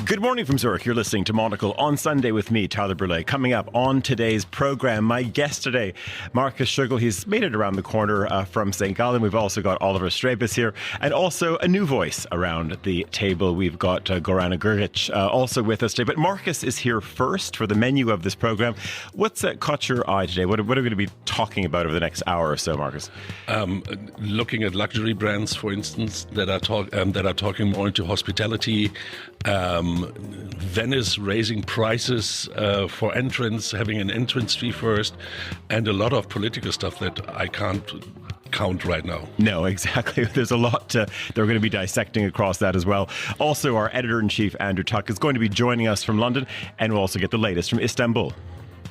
Good morning from Zürich. You're listening to Monocle on Sunday with me, Tyler Brûlé. Coming up on today's program, my guest today, Markus Schögel. He's made it around the corner from St. Gallen. We've also got Oliver Strijbis here, and also a new voice around the table. We've got Gorana Grgić also with us today. But Markus is here first for the menu of this program. What's caught your eye today? What are we going to be talking about over the next hour or so, Markus? Looking at luxury brands, for instance, that are talking more into hospitality. Venice raising prices for entrance, having an entrance fee first, and a lot of political stuff that I can't count right now. No, exactly. There's a lot that we're going to be dissecting across that as well. Also, our editor-in-chief, Andrew Tuck, is going to be joining us from London, and we'll also get the latest from Istanbul.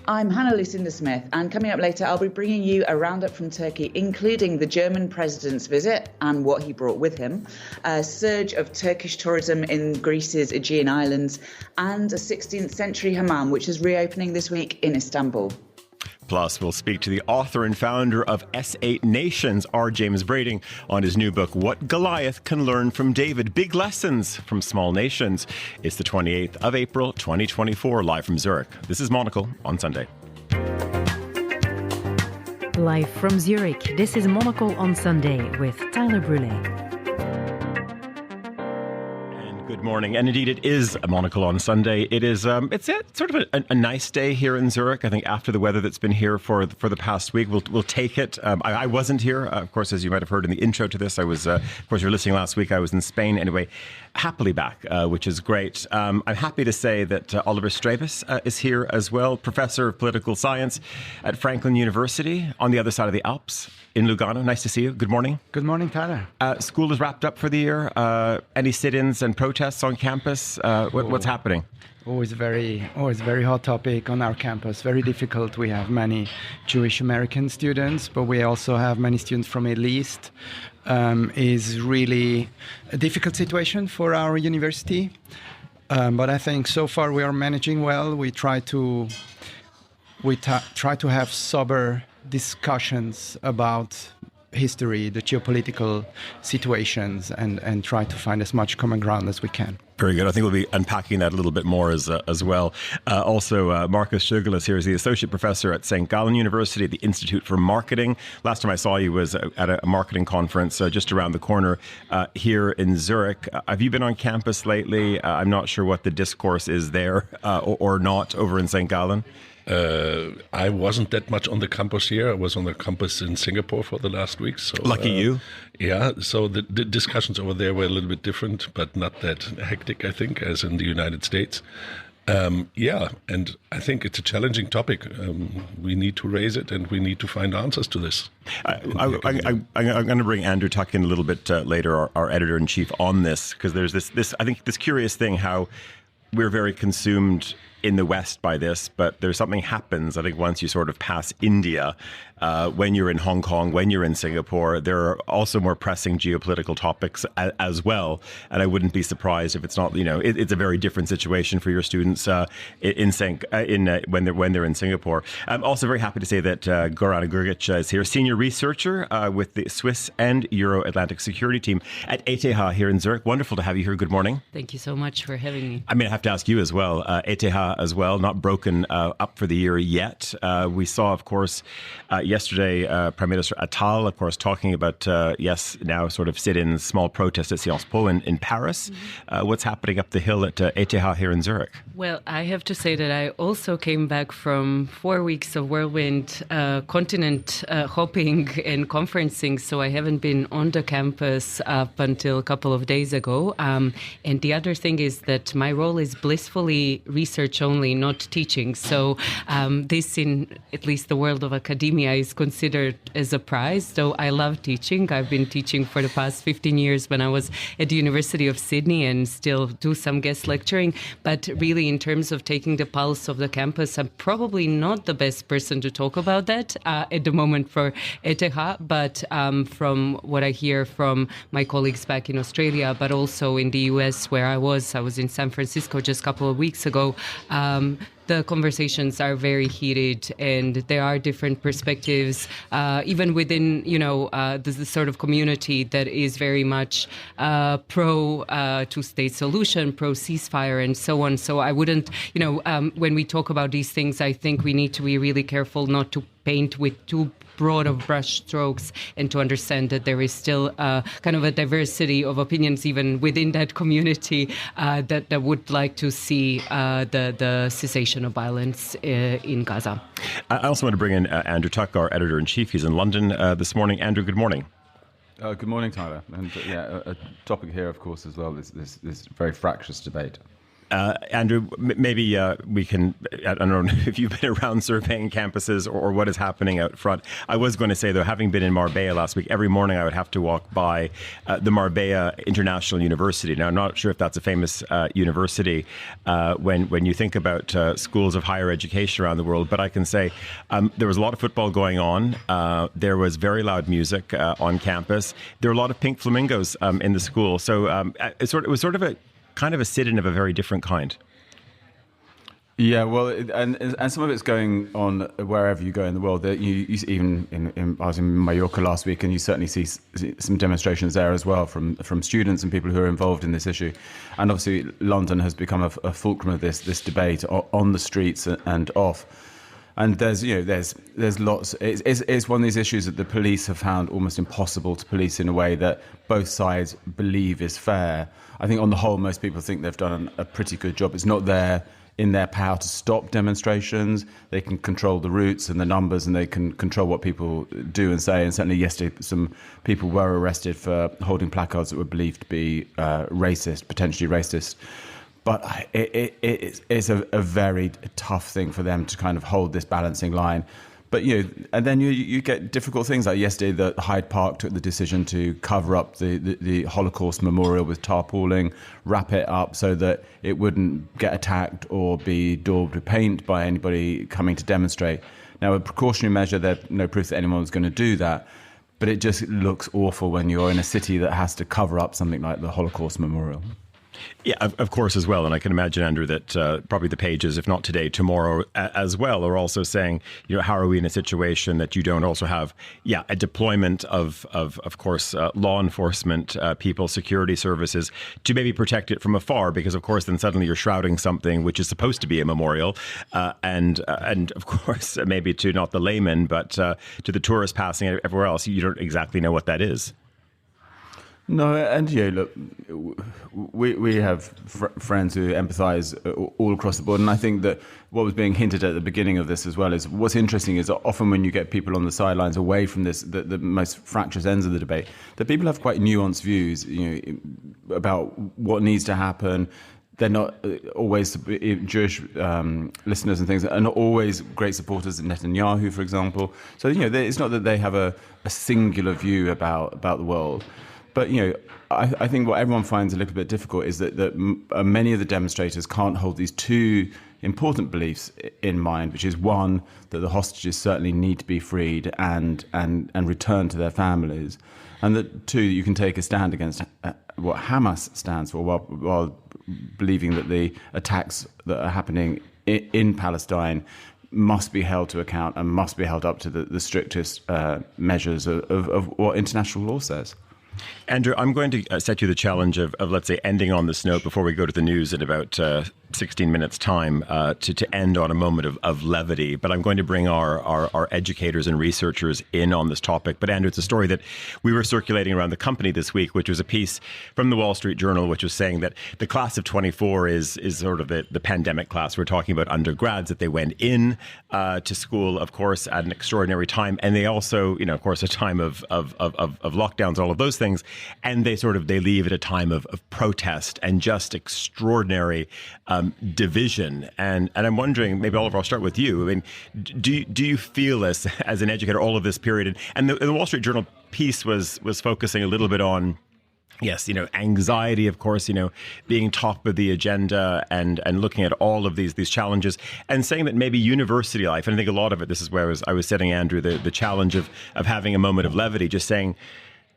I'm Lucinda Smith, and coming up later, I'll be bringing you a roundup from Turkey, including the German president's visit and what he brought with him, a surge of Turkish tourism in Greece's Aegean Islands, and a 16th century hammam, which is reopening this week in Istanbul. Plus, we'll speak to the author and founder of S8 Nations, R. James Breiding, on his new book, What Goliath Can Learn from David. Big lessons from small nations. It's the 28th of April, 2024, live from Zurich. This is Monocle on Sunday. Live from Zurich, this is Monocle on Sunday with Tyler Brûlé. Good morning, and indeed it is a Monocle on Sunday. It is it's sort of a nice day here in Zurich. I think after the weather that's been here for the past week, we'll take it. I wasn't here, of course, as you might have heard in the intro to this. I was, of course, you were listening last week. I was in Spain anyway. Happily back, which is great. I'm happy to say that Oliver Strijbis is here as well, professor of political science at Franklin University on the other side of the Alps in Lugano. Nice to see you. Good morning. Good morning, Tyler. School is wrapped up for the year. Any sit-ins and protests on campus? What's happening? Always a very hot topic on our campus. Very difficult. We have many Jewish American students, but we also have many students from Middle East. Is really a difficult situation for our university. But I think so far we are managing well. We try to have sober discussions about history, the geopolitical situations, and try to find as much common ground as we can. Very good. I think we'll be unpacking that a little bit more as well. Also, Markus Schögel is here as the Associate Professor at St. Gallen University at the Institute for Marketing. Last time I saw you was at a marketing conference just around the corner here in Zurich. Have you been on campus lately? I'm not sure what the discourse is there or not over in St. Gallen. I wasn't that much on the campus here. I was on the campus in Singapore for the last week. So lucky you. Yeah, so the discussions over there were a little bit different, but not that hectic, I think, as in the United States. Yeah, and I think it's a challenging topic. We need to raise it, and we need to find answers to this. I'm going to bring Andrew Tuck in a little bit later, our editor-in-chief, on this, because there's this I think this curious thing how we're very consumed in the West by this, but there's something happens, I think, once you sort of pass India, when you're in Hong Kong, when you're in Singapore, there are also more pressing geopolitical topics as well. And I wouldn't be surprised if it's not, it's a very different situation for your students when they're in Singapore. I'm also very happy to say that Gorana Grgić is here, senior researcher with the Swiss and Euro-Atlantic security team at ETH here in Zurich. Wonderful to have you here. Good morning. Thank you so much for having me. I mean, I have to ask you as well, ETH as well, not broken up for the year yet. We saw, of course, yesterday, Prime Minister Attal, of course, talking about, now sort of sit-ins, small protests at Sciences Po in Paris. Mm-hmm. What's happening up the hill at ETH here in Zurich? Well, I have to say that I also came back from 4 weeks of whirlwind continent hopping and conferencing, so I haven't been on the campus up until a couple of days ago. And the other thing is that my role is blissfully research only, not teaching. So this, in at least the world of academia, is considered as a prize. So I love teaching. I've been teaching for the past 15 years when I was at the University of Sydney and still do some guest lecturing. But really, in terms of taking the pulse of the campus, I'm probably not the best person to talk about that at the moment for ETH. But from what I hear from my colleagues back in Australia, but also in the US where I was in San Francisco just a couple of weeks ago, the conversations are very heated, and there are different perspectives, even within, the sort of community that is very much pro two-state solution, pro ceasefire, and so on. So I wouldn't, when we talk about these things, I think we need to be really careful not to paint with too broad of brush strokes, and to understand that there is still kind of a diversity of opinions even within that community that would like to see the cessation of violence in Gaza. I also want to bring in Andrew Tuck, our editor-in-chief. He's in London this morning. Andrew, good morning. Good morning, Tyler. And a topic here, of course, as well, this very fractious debate. Andrew, maybe we can, I don't know if you've been around surveying campuses or what is happening out front. I was going to say, though, having been in Marbella last week, every morning I would have to walk by the Marbella International University. Now, I'm not sure if that's a famous university when you think about schools of higher education around the world, but I can say there was a lot of football going on. There was very loud music on campus. There were a lot of pink flamingos in the school. So it was sort of a kind of a sit-in of a very different kind. Yeah, well, and some of it's going on wherever you go in the world. You even I was in Mallorca last week, and you certainly see some demonstrations there as well from students and people who are involved in this issue. And obviously, London has become a fulcrum of this debate on the streets and off. And there's lots. It's one of these issues that the police have found almost impossible to police in a way that both sides believe is fair. I think on the whole, most people think they've done a pretty good job. It's not in their power to stop demonstrations. They can control the routes and the numbers, and they can control what people do and say. And certainly yesterday, some people were arrested for holding placards that were believed to be potentially racist. But it's a very tough thing for them to kind of hold this balancing line. But, and then you get difficult things. Like yesterday, that Hyde Park took the decision to cover up the Holocaust memorial with tarpaulin, wrap it up so that it wouldn't get attacked or be daubed with paint by anybody coming to demonstrate. Now, a precautionary measure, there's no proof that anyone was going to do that. But it just looks awful when you're in a city that has to cover up something like the Holocaust memorial. Yeah, of course, as well. And I can imagine, Andrew, that probably the pages, if not today, tomorrow as well, are also saying, how are we in a situation that you don't also have, a deployment of course, law enforcement people, security services to maybe protect it from afar, because, of course, then suddenly you're shrouding something which is supposed to be a memorial. And of course, maybe to not the layman, but to the tourists passing everywhere else, you don't exactly know what that is. No, and look, we have friends who empathise all across the board, and I think that what was being hinted at the beginning of this as well is what's interesting is that often when you get people on the sidelines away from this, the most fractious ends of the debate, that people have quite nuanced views, about what needs to happen. They're not always Jewish listeners and things are not always great supporters of Netanyahu, for example. So it's not that they have a singular view about the world. But, I think what everyone finds a little bit difficult is that many of the demonstrators can't hold these two important beliefs in mind, which is one, that the hostages certainly need to be freed and returned to their families. And that two, you can take a stand against what Hamas stands for while believing that the attacks that are happening in Palestine must be held to account and must be held up to the strictest measures of what international law says. Andrew, I'm going to set you the challenge of, let's say, ending on this note before we go to the news in about 16 minutes' time to end on a moment of levity. But I'm going to bring our educators and researchers in on this topic. But Andrew, it's a story that we were circulating around the company this week, which was a piece from the Wall Street Journal, which was saying that the class of 24 is sort of the pandemic class. We're talking about undergrads, that they went in to school, of course, at an extraordinary time. And they also, of course, a time of lockdowns, all of those things. And they leave at a time of protest and just extraordinary division. And I'm wondering, maybe Oliver, I'll start with you. I mean, do you feel this as an educator, all of this period? And the Wall Street Journal piece was focusing a little bit on, yes, anxiety, of course, being top of the agenda and looking at all of these challenges and saying that maybe university life, and I think a lot of it, this is where I was setting Andrew the challenge of having a moment of levity, just saying,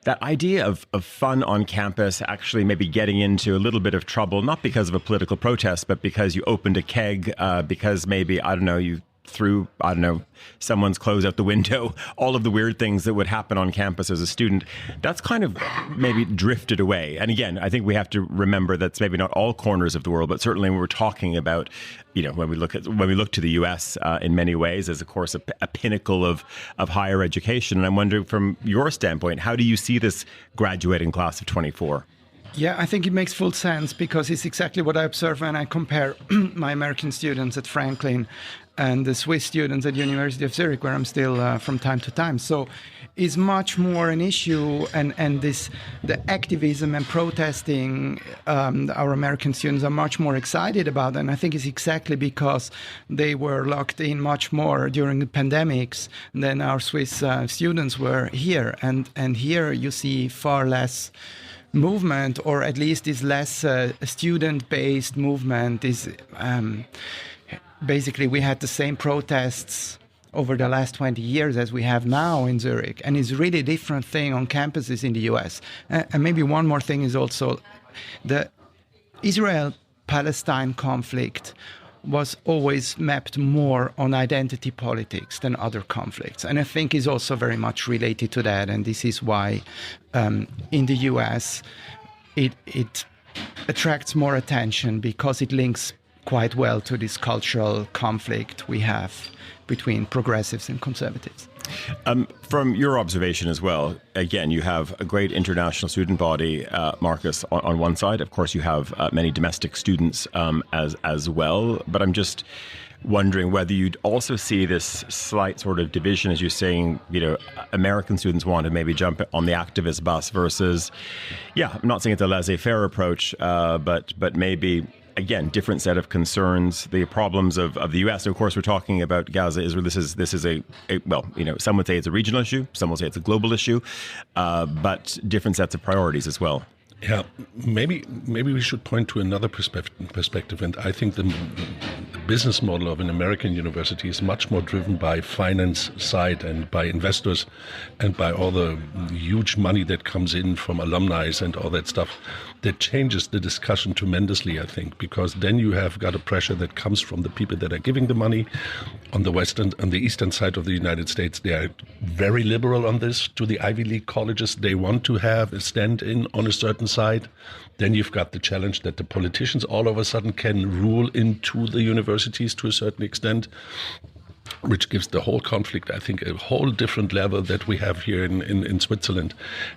that idea of fun on campus actually maybe getting into a little bit of trouble, not because of a political protest, but because you opened a keg, because maybe, I don't know, you threw, I don't know, someone's clothes out the window, all of the weird things that would happen on campus as a student, that's kind of maybe drifted away. And again, I think we have to remember that's maybe not all corners of the world, but certainly when we're talking about, you know, when we look to the US in many ways as, of course, a pinnacle of higher education. And I'm wondering, from your standpoint, how do you see this graduating class of 24? Yeah, I think it makes full sense, because it's exactly what I observe when I compare my American students at Franklin and the Swiss students at the University of Zürich, where I'm still from time to time. So it's much more an issue, and the activism and protesting our American students are much more excited about. And I think it's exactly because they were locked in much more during the pandemics than our Swiss students were here. And here you see far less movement, or at least is less student-based movement. Is basically, we had the same protests over the last 20 years as we have now in Zurich, and it's really a different thing on campuses in the US. And maybe one more thing is also the Israel-Palestine conflict was always mapped more on identity politics than other conflicts. And I think is also very much related to that. And this is why in the US it attracts more attention, because it links quite well to this cultural conflict we have between progressives and conservatives. From your observation as well, again, you have a great international student body, Marcus, on one side. Of course, you have many domestic students as well. But I'm just wondering whether you'd also see this slight sort of division, as you're saying, you know, American students want to maybe jump on the activist bus versus, yeah, I'm not saying it's a laissez-faire approach, but maybe, again, different set of concerns, the problems of the U.S. And of course, we're talking about Gaza, Israel. This is a well, you know, some would say it's a regional issue, some will say it's a global issue, but different sets of priorities as well. Yeah, maybe we should point to another perspective, and I think the business model of an American university is much more driven by finance side and by investors and by all the huge money that comes in from alumni and all that stuff. That changes the discussion tremendously, I think, because then you have got a pressure that comes from the people that are giving the money. On the eastern side of the United States, they are very liberal on this. To the Ivy League colleges, they want to have a stand-in on a certain side. Then you've got the challenge that the politicians all of a sudden can rule into the universities to a certain extent, which gives the whole conflict, I think, a whole different level that we have here in Switzerland.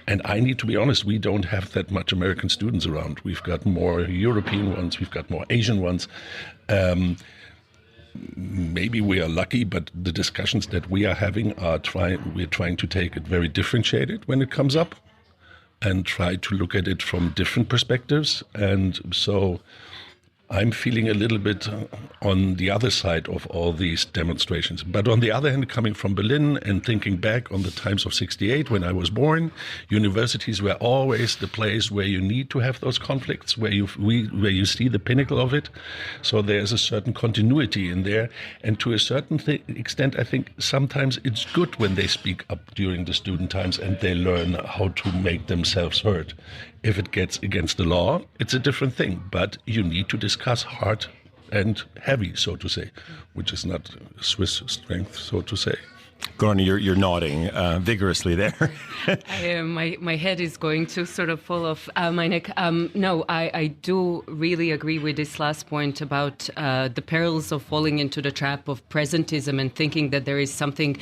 And I need to be honest, we don't have that much American students around. We've got more European ones, we've got more Asian ones. Maybe we are lucky, but the discussions that we are having we're trying to take it very differentiated when it comes up and try to look at it from different perspectives. And so I'm feeling a little bit on the other side of all these demonstrations. But on the other hand, coming from Berlin and thinking back on the times of '68 when I was born, universities were always the place where you need to have those conflicts, where you see the pinnacle of it. So there's a certain continuity in there. And to a certain extent, I think sometimes it's good when they speak up during the student times and they learn how to make themselves heard. If it gets against the law, it's a different thing. But you need to discuss hard and heavy, so to say, which is not Swiss strength, so to say. Gorana, you're nodding vigorously there. My head is going to sort of fall off my neck. No, I do really agree with this last point about the perils of falling into the trap of presentism and thinking that there is something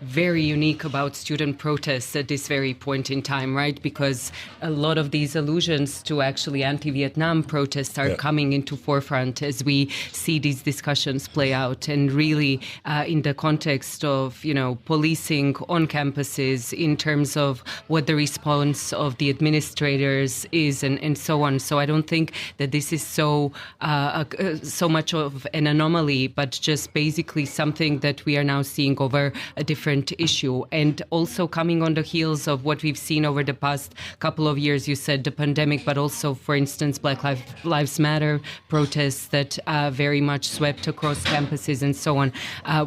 very unique about student protests at this very point in time, right? Because a lot of these allusions to actually anti-Vietnam protests are coming into forefront as we see these discussions play out, and really in the context of, you know, policing on campuses in terms of what the response of the administrators is and so on. So I don't think that this is so much of an anomaly, but just basically something that we are now seing over a different different issue. And also coming on the heels of what we've seen over the past couple of years, you said the pandemic, but also, for instance, Black Lives Matter protests that very much swept across campuses and so on.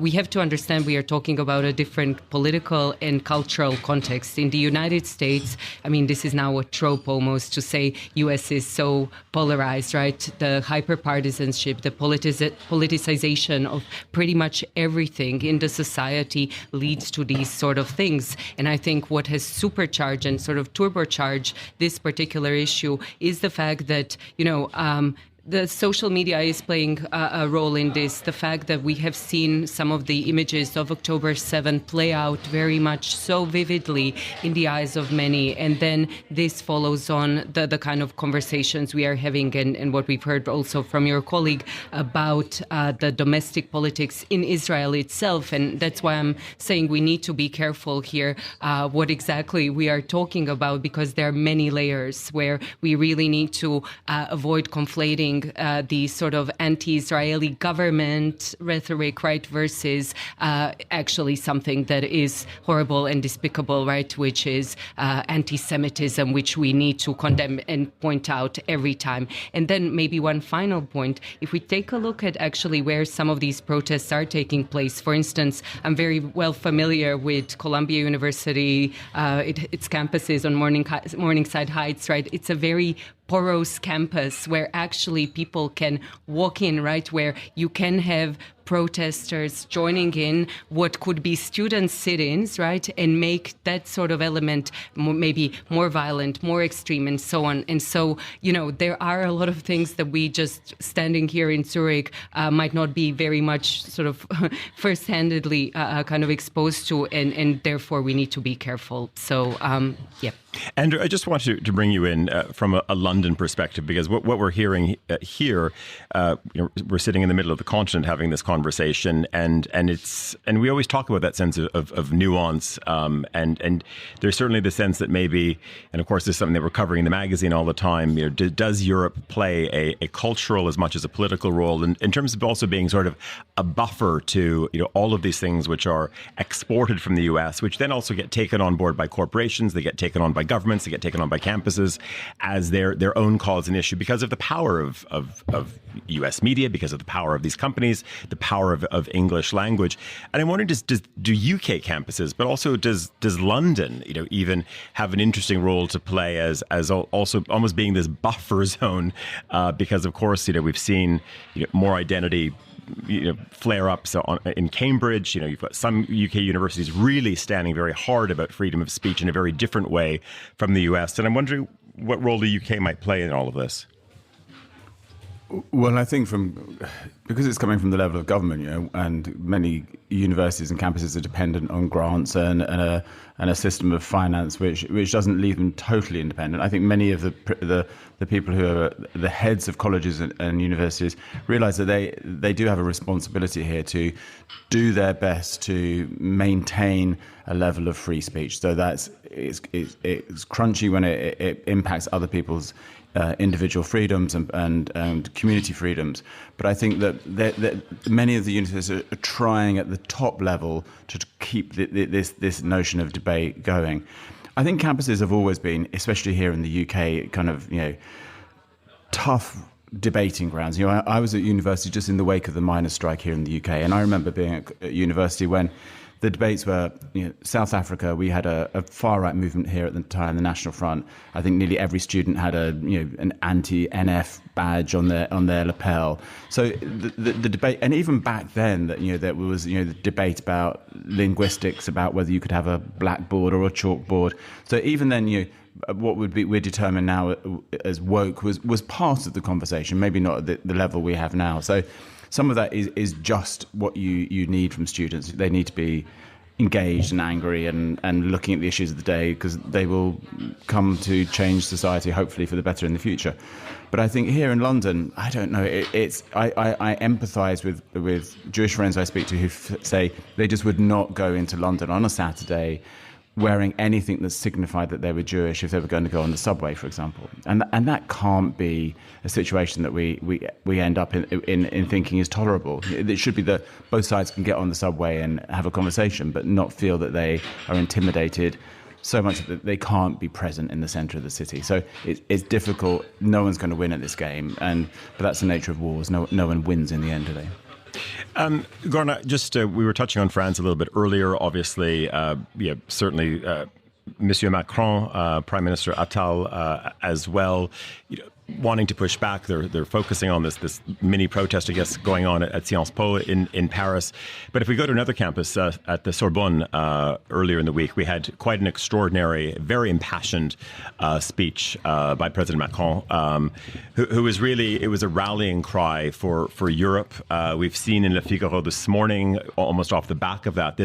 We have to understand we are talking about a different political and cultural context. In the United States, I mean, this is now a trope almost to say US is so polarized, right? The hyper-partisanship, the politicization of pretty much everything in the society leads to these sort of things. And I think what has supercharged and sort of turbocharged this particular issue is the fact that, the social media is playing a role in this. The fact that we have seen some of the images of October 7th play out very much so vividly in the eyes of many. And then this follows on the kind of conversations we are having and what we've heard also from your colleague about the domestic politics in Israel itself. And that's why I'm saying we need to be careful here what exactly we are talking about, because there are many layers where we really need to avoid conflating the sort of anti-Israeli government rhetoric, right, versus actually something that is horrible and despicable, right, which is anti-Semitism, which we need to condemn and point out every time. And then maybe one final point, if we take a look at actually where some of these protests are taking place, for instance, I'm very well familiar with Columbia University, its campuses on Morningside Heights, right? It's a very porous campus where actually people can walk in, right, where you can have protesters joining in what could be student sit-ins, right, and make that sort of element maybe more violent, more extreme, and so on. And so, there are a lot of things that we just standing here in Zurich might not be very much sort of first-handedly kind of exposed to, and therefore we need to be careful. So, yeah. Andrew, I just want to bring you in from a London perspective, because what we're hearing here, we're sitting in the middle of the continent having this conversation, and we always talk about that sense of nuance, and there's certainly the sense that maybe, and of course this is something that we're covering in the magazine all the time, does Europe play a cultural as much as a political role in terms of also being sort of a buffer to all of these things which are exported from the US, which then also get taken on board by corporations, they get taken on by governments, they get taken on by campuses as their own cause and issue because of the power of US media, because of the power of these companies, the power of English language. And I'm wondering, do UK campuses, but also does London, even have an interesting role to play as also almost being this buffer zone, because of course, we've seen more identity flare-ups in Cambridge. You've got some UK universities really standing very hard about freedom of speech in a very different way from the US. And I'm wondering what role the UK might play in all of this. Well, I think because it's coming from the level of government, and many universities and campuses are dependent on grants and a system of finance which doesn't leave them totally independent. I think many of the people who are the heads of colleges and universities realise that they do have a responsibility here to do their best to maintain a level of free speech. So it's crunchy when it impacts other people's individual freedoms and community freedoms. But I think that many of the universities are trying at the top level to keep this notion of debate going. I think campuses have always been, especially here in the UK, kind of, tough debating grounds. I was at university just in the wake of the miners' strike here in the UK, and I remember being at university when the debates were, South Africa, we had a far-right movement here at the time, the National Front. I think nearly every student had an anti-NF badge on their lapel. So the debate, and even back then, there was the debate about linguistics, about whether you could have a blackboard or a chalkboard. So even then, what we're determined now as woke was part of the conversation, maybe not at the level we have now. So some of that is just what you need from students. They need to be engaged and angry and looking at the issues of the day, because they will come to change society, hopefully for the better in the future. But I think here in London, I don't know, I empathise with Jewish friends I speak to who say they just would not go into London on a Saturday wearing anything that signified that they were Jewish if they were going to go on the subway, for example. And that can't be a situation that we end up in thinking is tolerable. It should be that both sides can get on the subway and have a conversation, but not feel that they are intimidated so much that they can't be present in the center of the city. So it's difficult. No one's going to win at this game, but that's the nature of wars. No one wins in the end, do they? Gorana, just we were touching on France a little bit earlier. Obviously, certainly Monsieur Macron, Prime Minister Attal as well, wanting to push back. They're focusing on this mini protest, I guess, going on at Sciences Po in Paris. But if we go to another campus at the Sorbonne earlier in the week, we had quite an extraordinary, very impassioned speech by President Macron, who was really, it was a rallying cry for Europe. We've seen in Le Figaro this morning, almost off the back of that,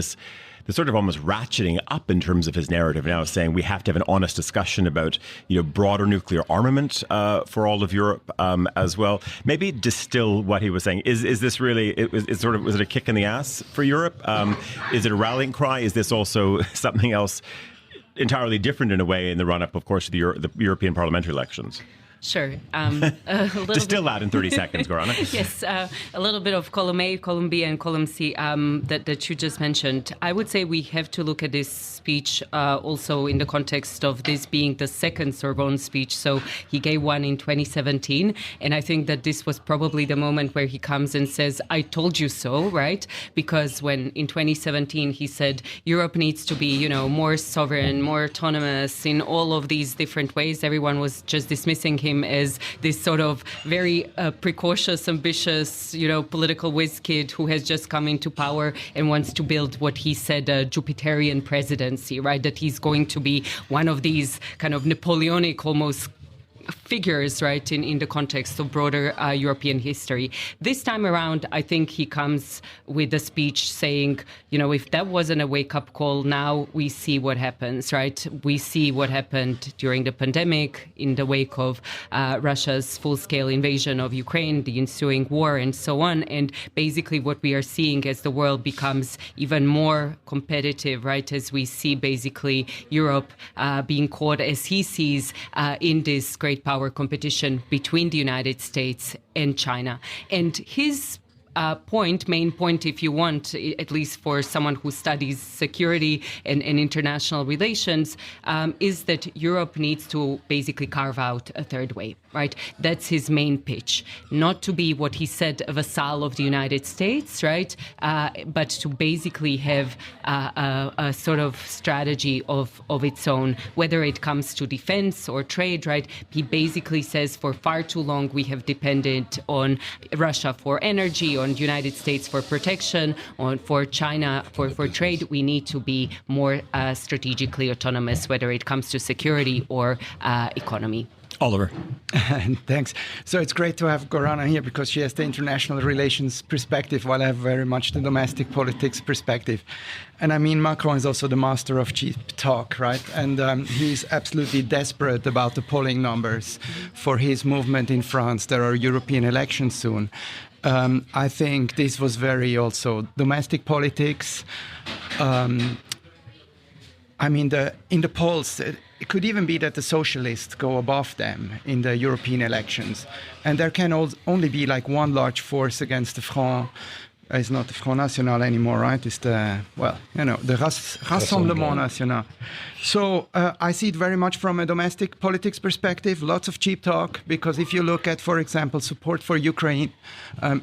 the sort of almost ratcheting up in terms of his narrative now, saying we have to have an honest discussion about, broader nuclear armament for all of Europe as well. Maybe distill what he was saying. Is this really, was it a kick in the ass for Europe? Is it a rallying cry? Is this also something else entirely different in a way in the run-up, of course, to the European parliamentary elections? Sure. Distill that in 30 seconds, Gorana. Yes, a little bit of column A, column B, and column C that you just mentioned. I would say we have to look at this speech also in the context of this being the second Sorbonne speech. So he gave one in 2017, and I think that this was probably the moment where he comes and says, "I told you so," right? Because when in 2017 he said Europe needs to be, more sovereign, more autonomous in all of these different ways, everyone was just dismissing him as this sort of very precocious, ambitious, political whiz kid who has just come into power and wants to build what he said a Jupiterian presidency, right? That he's going to be one of these kind of Napoleonic almost figures, right, in the context of broader European history. This time around, I think he comes with a speech saying, if that wasn't a wake-up call, now we see what happens, right? We see what happened during the pandemic in the wake of Russia's full-scale invasion of Ukraine, the ensuing war, and so on. And basically what we are seeing as the world becomes even more competitive, right, as we see basically Europe being caught, as he sees, in this great power competition between the United States and China. And his main point, if you want, at least for someone who studies security and international relations, is that Europe needs to basically carve out a third way, right? That's his main pitch. Not to be what he said, a vassal of the United States, right? But to basically have a sort of strategy of its own, whether it comes to defense or trade, right? He basically says for far too long we have depended on Russia for energy, on the United States for protection, for China for trade. We need to be more strategically autonomous, whether it comes to security or economy. Oliver. Thanks. So it's great to have Gorana here because she has the international relations perspective while I have very much the domestic politics perspective. And I mean, Macron is also the master of cheap talk, right? And he's absolutely desperate about the polling numbers for his movement in France. There are European elections soon. I think this was very also domestic politics. In the polls, it could even be that the socialists go above them in the European elections. And there can only be like one large force against the Front. It's not the Front National anymore, right? It's the Rassemblement National. So I see it very much from a domestic politics perspective, lots of cheap talk, because if you look at, for example, support for Ukraine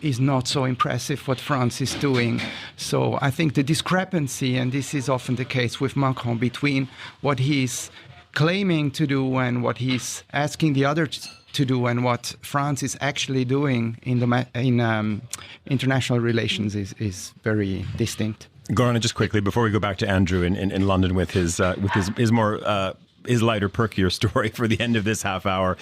is not so impressive what France is doing. So I think the discrepancy, and this is often the case with Macron, between what he's claiming to do and what he's asking the others to do and what France is actually doing in international relations is very distinct. Gorana, just quickly before we go back to Andrew in London with his more his lighter, perkier story for the end of this half hour.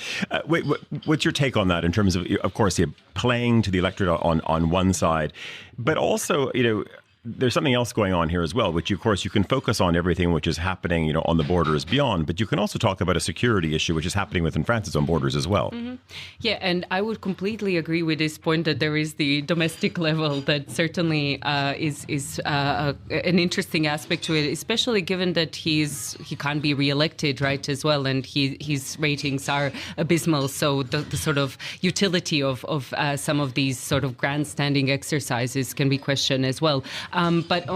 What's your take on that in terms of course, playing to the electorate on one side, but also there's something else going on here as well, which of course you can focus on everything which is happening, you know, on the borders beyond, but you can also talk about a security issue which is happening within France's own borders as well. Mm-hmm. Yeah, and I would completely agree with this point that there is the domestic level that certainly is an interesting aspect to it, especially given that he can't be re-elected, right, as well, and his ratings are abysmal. So the sort of utility of some of these sort of grandstanding exercises can be questioned as well. But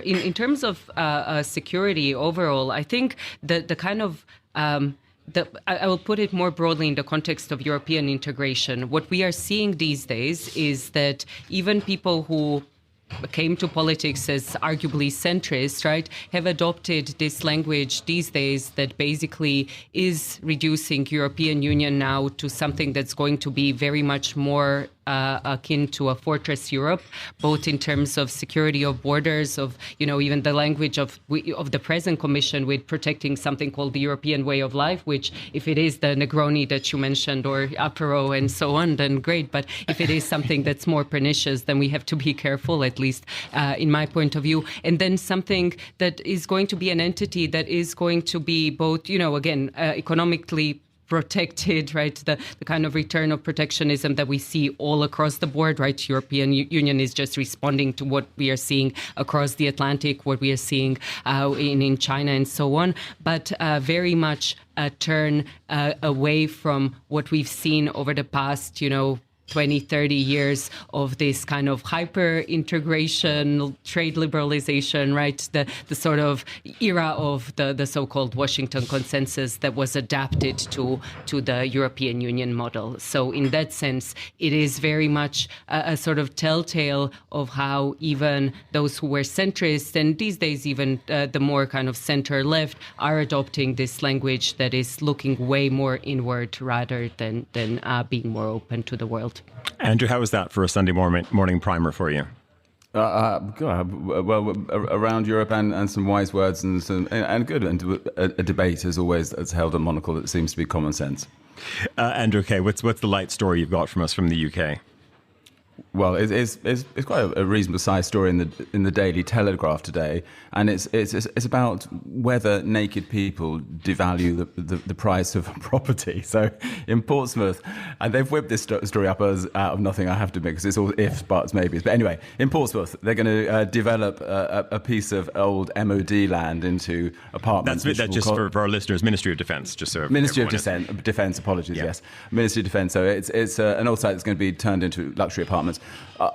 in terms of security overall, I think the kind of I will put it more broadly in the context of European integration. What we are seeing these days is that even people who came to politics as arguably centrist, right, have adopted this language these days that basically is reducing European Union now to something that's going to be very much more akin to a fortress Europe, both in terms of security of borders, of, you know, even the language of the present Commission with protecting something called the European way of life, which if it is the Negroni that you mentioned or Apero and so on, then great. But if it is something that's more pernicious, then we have to be careful, at least in my point of view. And then something that is going to be an entity that is going to be both, you know, again, economically protected, right? The kind of return of protectionism that we see all across the board, right? European Union is just responding to what we are seeing across the Atlantic, what we are seeing in China and so on, but very much a turn away from what we've seen over the past, you know, 20, 30 years of this kind of hyper-integration, trade liberalization, right? The sort of era of the so-called Washington Consensus that was adapted to the European Union model. So in that sense, it is very much a sort of telltale of how even those who were centrist, and these days even the more kind of center-left, are adopting this language that is looking way more inward rather than being more open to the world. Andrew, how was that for a Sunday morning primer for you? Well, around Europe and some wise words and good, and a debate as always that's held on Monocle that seems to be common sense. Andrew, okay, what's the light story you've got from us from the UK? Well, it's quite a reasonable sized story in the Daily Telegraph today, and it's about whether naked people devalue the price of property. So in Portsmouth, and they've whipped this story up as out of nothing, I have to admit, because it's all ifs, buts, maybes. But anyway, in Portsmouth, they're going to develop a piece of old MOD land into apartments. That's just for our listeners, Ministry of Defence, just so Ministry of Defence. Apologies, yeah. Yes, Ministry of Defence. So it's an old site that's going to be turned into luxury apartments.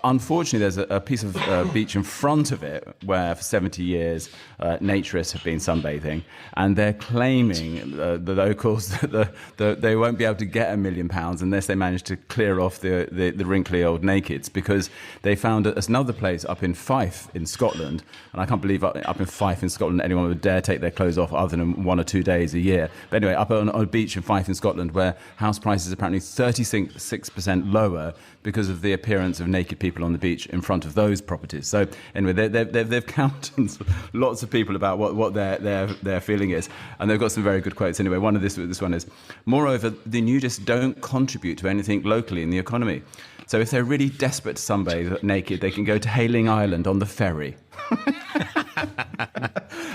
Unfortunately, there's a piece of beach in front of it where for 70 years naturists have been sunbathing, and they're claiming, the locals, that they won't be able to get £1 million unless they manage to clear off the wrinkly old nakeds, because they found another place up in Fife in Scotland, and I can't believe up in Fife in Scotland anyone would dare take their clothes off other than 1 or 2 days a year. But anyway, up on a beach in Fife in Scotland where house prices are apparently 36% lower because of the appearance of naked people on the beach in front of those properties. So anyway, they've counted lots of people about what their feeling is, and they've got some very good quotes. Anyway, one of this one is, moreover, the nudists don't contribute to anything locally in the economy. So if they're really desperate to sunbathe naked, they can go to Hayling Island on the ferry.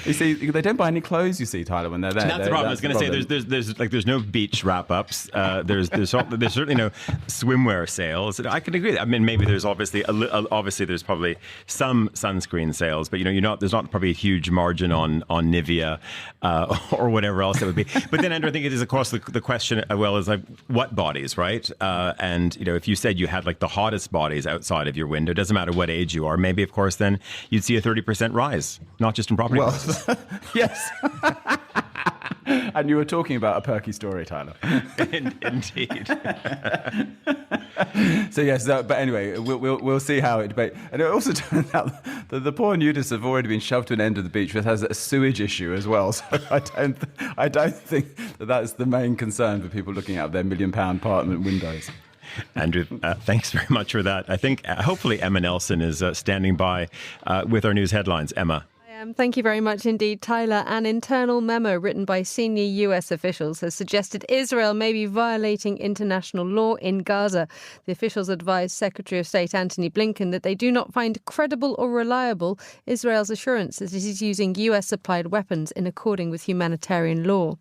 You see, they don't buy any clothes, you see, Tyler, when they're there. That's the problem. I was going to say there's no beach wrap-ups. There's certainly no swimwear sales. I can agree. I mean, maybe there's obviously there's probably some sunscreen sales, but there's not probably a huge margin on Nivea or whatever else it would be. But then, Andrew, I think it is, of course, the question as well as like what bodies, right? And if you said you had like the hottest bodies outside of your window, it doesn't matter what age you are. Maybe, of course, then you'd see a 30% rise, not just in property prices. Yes. And you were talking about a perky story, Tyler. Indeed. So yes, but anyway, we'll see how it debate. And it also turns out that the poor nudists have already been shoved to an end of the beach, which has a sewage issue as well. So I don't think that's the main concern for people looking out of their £1 million apartment windows. Andrew, thanks very much for that. I think hopefully Emma Nelson is standing by with our news headlines. Emma. Thank you very much indeed, Tyler. An internal memo written by senior US officials has suggested Israel may be violating international law in Gaza. The officials advised Secretary of State Antony Blinken that they do not find credible or reliable Israel's assurance that it is using US-supplied weapons in accordance with humanitarian law.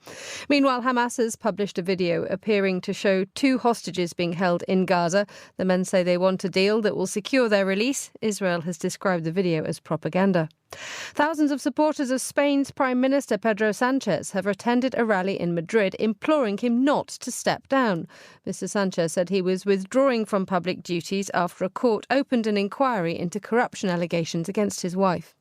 Meanwhile, Hamas has published a video appearing to show 2 hostages being held in Gaza. The men say they want a deal that will secure their release. Israel has described the video as propaganda. Thousands of supporters of Spain's Prime Minister Pedro Sánchez have attended a rally in Madrid imploring him not to step down. Mr. Sánchez said he was withdrawing from public duties after a court opened an inquiry into corruption allegations against his wife.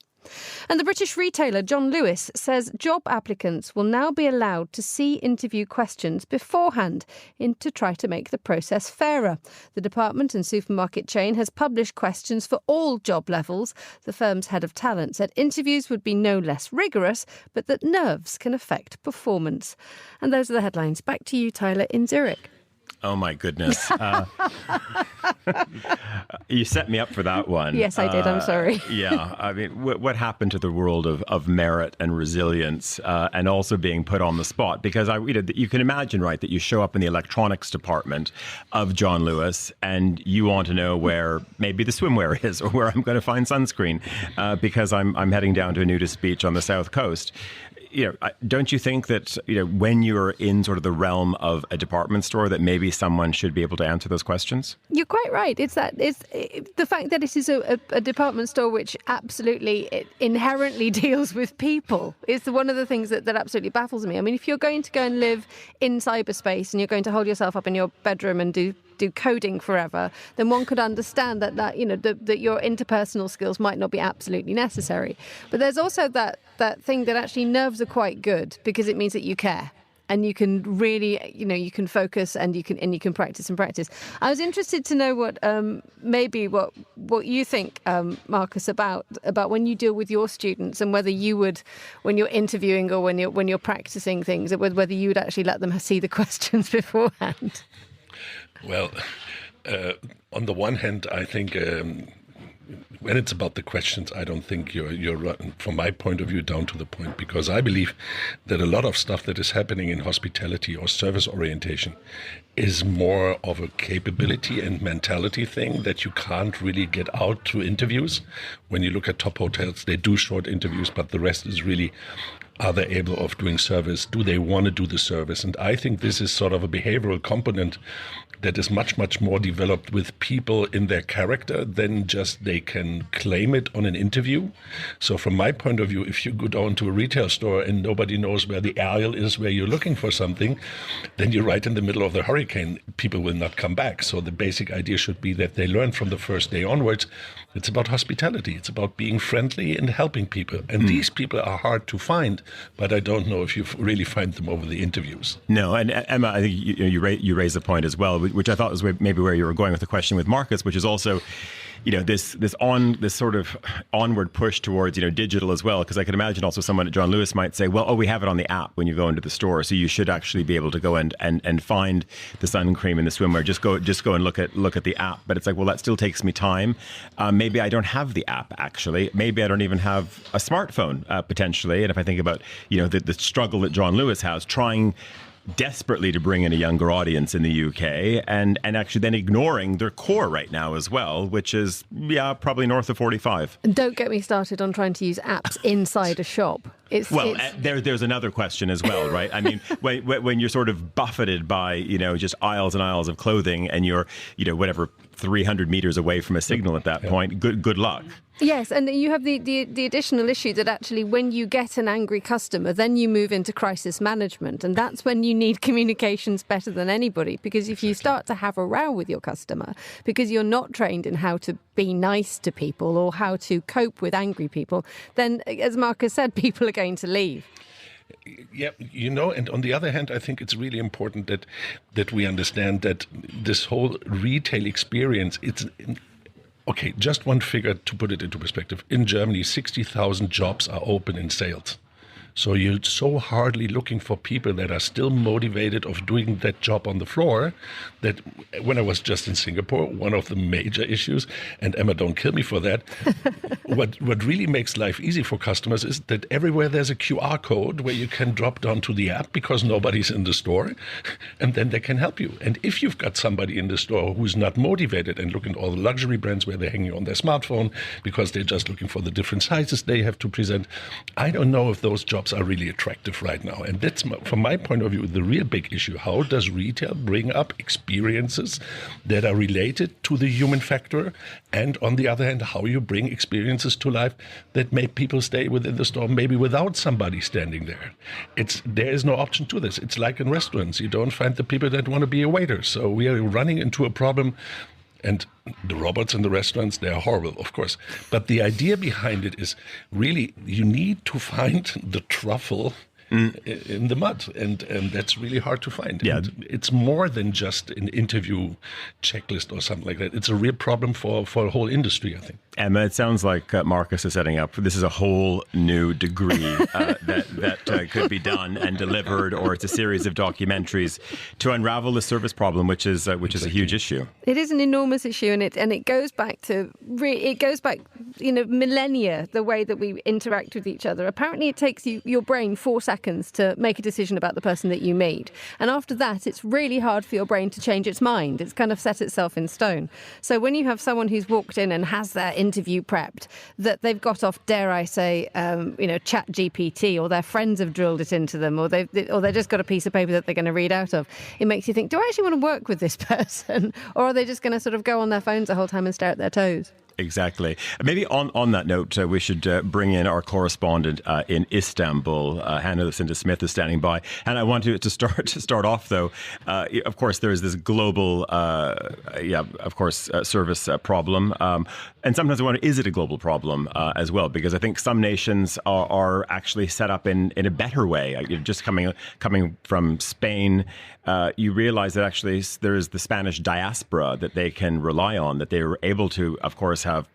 And the British retailer John Lewis says job applicants will now be allowed to see interview questions beforehand to try to make the process fairer. The department and supermarket chain has published questions for all job levels. The firm's head of talent said interviews would be no less rigorous, but that nerves can affect performance. And those are the headlines. Back to you, Tyler, in Zurich. Oh, my goodness. You set me up for that one. Yes, I did. I'm sorry. Yeah. I mean, what happened to the world of merit and resilience and also being put on the spot? Because you can imagine, right, that you show up in the electronics department of John Lewis and you want to know where maybe the swimwear is or where I'm going to find sunscreen because I'm heading down to a nudist beach on the South Coast. Don't you think that, when you're in sort of the realm of a department store that maybe someone should be able to answer those questions? You're quite right. It's the fact that it is a department store which absolutely inherently deals with people is one of the things that absolutely baffles me. I mean, if you're going to go and live in cyberspace and you're going to hold yourself up in your bedroom and do coding forever, then one could understand that your interpersonal skills might not be absolutely necessary. But there's also that thing that actually nerves are quite good because it means that you care. And you can really, you can focus and you can practice and practice. I was interested to know what you think, Marcus, about when you deal with your students and whether you would, when you're interviewing or when you're practicing things, whether you would actually let them see the questions beforehand. Well, on the one hand, I think when it's about the questions, I don't think you're from my point of view, down to the point, because I believe that a lot of stuff that is happening in hospitality or service orientation is more of a capability and mentality thing that you can't really get out through interviews. When you look at top hotels, they do short interviews, but the rest is really, are they able of doing service? Do they want to do the service? And I think this is sort of a behavioral component that is much, much more developed with people in their character than just they can claim it on an interview. So from my point of view, if you go down to a retail store and nobody knows where the aisle is where you're looking for something, then you're right in the middle of the hurricane. People will not come back. So the basic idea should be that they learn from the first day onwards. It's about hospitality. It's about being friendly and helping people. And these people are hard to find, but I don't know if you really find them over the interviews. No, and Emma, I think you raise a point as well, which I thought was maybe where you were going with the question with Marcus, which is also, this sort of onward push towards, digital as well. Because I can imagine also someone at John Lewis might say, well, we have it on the app when you go into the store, so you should actually be able to go and find the sun cream and the swimwear. Just go and look at the app. But it's like, well, that still takes me time. Maybe I don't have the app actually. Maybe I don't even have a smartphone potentially. And if I think about the struggle that John Lewis has trying desperately to bring in a younger audience in the UK and actually then ignoring their core right now as well, which is, probably north of 45. And don't get me started on trying to use apps inside a shop. There's another question as well, right? I mean, when you're sort of buffeted by, just aisles and aisles of clothing and you're, 300 meters away from a signal at that point, good luck. Yes, and you have the additional issue that actually when you get an angry customer, then you move into crisis management. And that's when you need communications better than anybody, because if you start to have a row with your customer because you're not trained in how to be nice to people or how to cope with angry people, then, as Marcus said, people are going to leave. Yeah, and on the other hand, I think it's really important that we understand that this whole retail experience, okay, just one figure to put it into perspective. In Germany, 60,000 jobs are open in sales. So you're so hardly looking for people that are still motivated of doing that job on the floor, that when I was just in Singapore, one of the major issues, and Emma, don't kill me for that, what really makes life easy for customers is that everywhere there's a QR code where you can drop down to the app because nobody's in the store, and then they can help you. And if you've got somebody in the store who's not motivated and looking at all the luxury brands where they're hanging on their smartphone because they're just looking for the different sizes they have to present, I don't know if those jobs are really attractive right now. And that's, from my point of view, the real big issue. How does retail bring up experiences that are related to the human factor? And on the other hand, how you bring experiences to life that make people stay within the store, maybe without somebody standing there. There is no option to this. It's like in restaurants. You don't find the people that want to be a waiter. So we are running into a problem. And the robots in the restaurants, they are horrible, of course. But the idea behind it is really you need to find the truffle in the mud, and that's really hard to find. Yeah. And it's more than just an interview checklist or something like that. It's a real problem for a whole industry, I think. Emma, it sounds like Marcus is setting up. This is a whole new degree that could be done and delivered, or it's a series of documentaries to unravel the service problem, which is a huge issue. It is an enormous issue, and it goes back to millennia, the way that we interact with each other. Apparently, it takes your brain 4 seconds to make a decision about the person that you meet, and after that, it's really hard for your brain to change its mind. It's kind of set itself in stone. So when you have someone who's walked in and has their interview prepped, that they've got off, dare I say, Chat GPT, or their friends have drilled it into them, or they've just got a piece of paper that they're going to read out of, it makes you think, do I actually want to work with this person, or are they just going to sort of go on their phones the whole time and stare at their toes? Exactly. Maybe on that note, we should bring in our correspondent in Istanbul. Hannah Lucinda Smith is standing by. And I want to start off, though. Of course, there is this global, service problem. And sometimes I wonder, is it a global problem as well? Because I think some nations are actually set up in a better way. Just coming from Spain, you realize that actually there is the Spanish diaspora that they can rely on, that they were able to, of course, have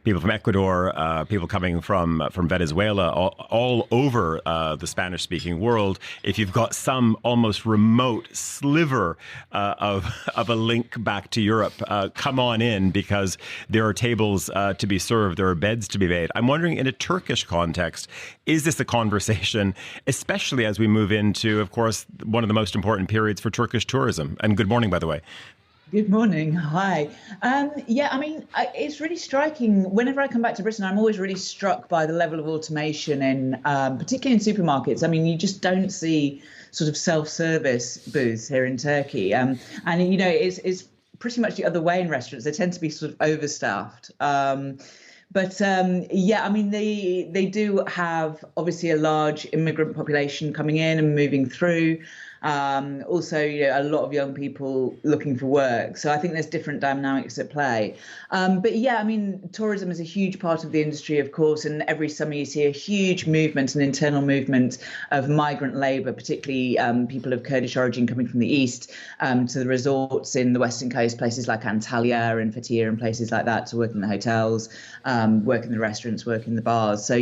people from Ecuador, people coming from Venezuela, all over the Spanish-speaking world. If you've got some almost remote sliver of a link back to Europe, come on in, because there are tables to be served, there are beds to be made. I'm wondering, in a Turkish context, is this a conversation, especially as we move into, of course, one of the most important periods for Turkish tourism? And good morning, by the way. Good morning. Hi. It's really striking. Whenever I come back to Britain, I'm always really struck by the level of automation particularly in supermarkets. I mean, you just don't see sort of self-service booths here in Turkey. It's pretty much the other way in restaurants. They tend to be sort of overstaffed. They do have obviously a large immigrant population coming in and moving through. Also, a lot of young people looking for work. So I think there's different dynamics at play. Tourism is a huge part of the industry, of course, and every summer you see a huge movement, an internal movement of migrant labour, particularly people of Kurdish origin coming from the east to the resorts in the western coast, places like Antalya and Fethiye and places like that, to work in the hotels, work in the restaurants, work in the bars. So,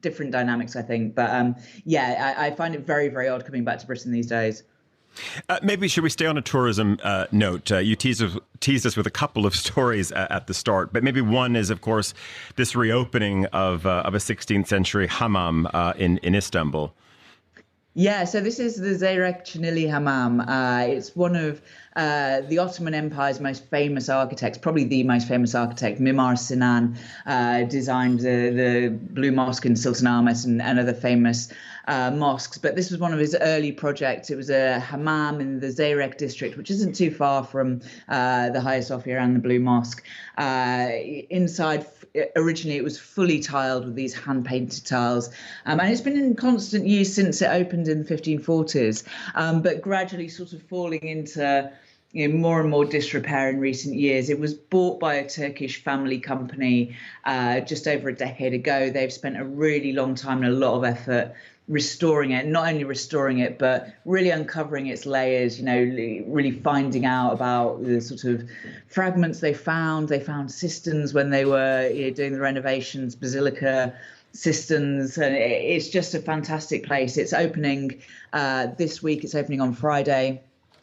different dynamics, I think. But, I find it very, very odd coming back to Britain these days. Maybe should we stay on a tourism note? You teased us with a couple of stories at the start, but maybe one is, of course, this reopening of a 16th century hammam in Istanbul. Yeah, so this is the Zürich Çinili Hammam. It's one of the Ottoman Empire's most famous architects, probably the most famous architect. Mimar Sinan designed the Blue Mosque in Sultanahmet and other famous mosques. But this was one of his early projects. It was a hammam in the Zürich district, which isn't too far from the Hagia Sophia and the Blue Mosque. Inside, originally, it was fully tiled with these hand-painted tiles. And it's been in constant use since it opened in the 1540s, but gradually sort of falling into more and more disrepair in recent years. It was bought by a Turkish family company just over a decade ago. They've spent a really long time and a lot of effort restoring it, not only restoring it, but really uncovering its layers, really finding out about the sort of fragments they found. They found cisterns when they were doing the renovations, basilica systems, and it's just a fantastic place. It's opening this week. It's opening on Friday.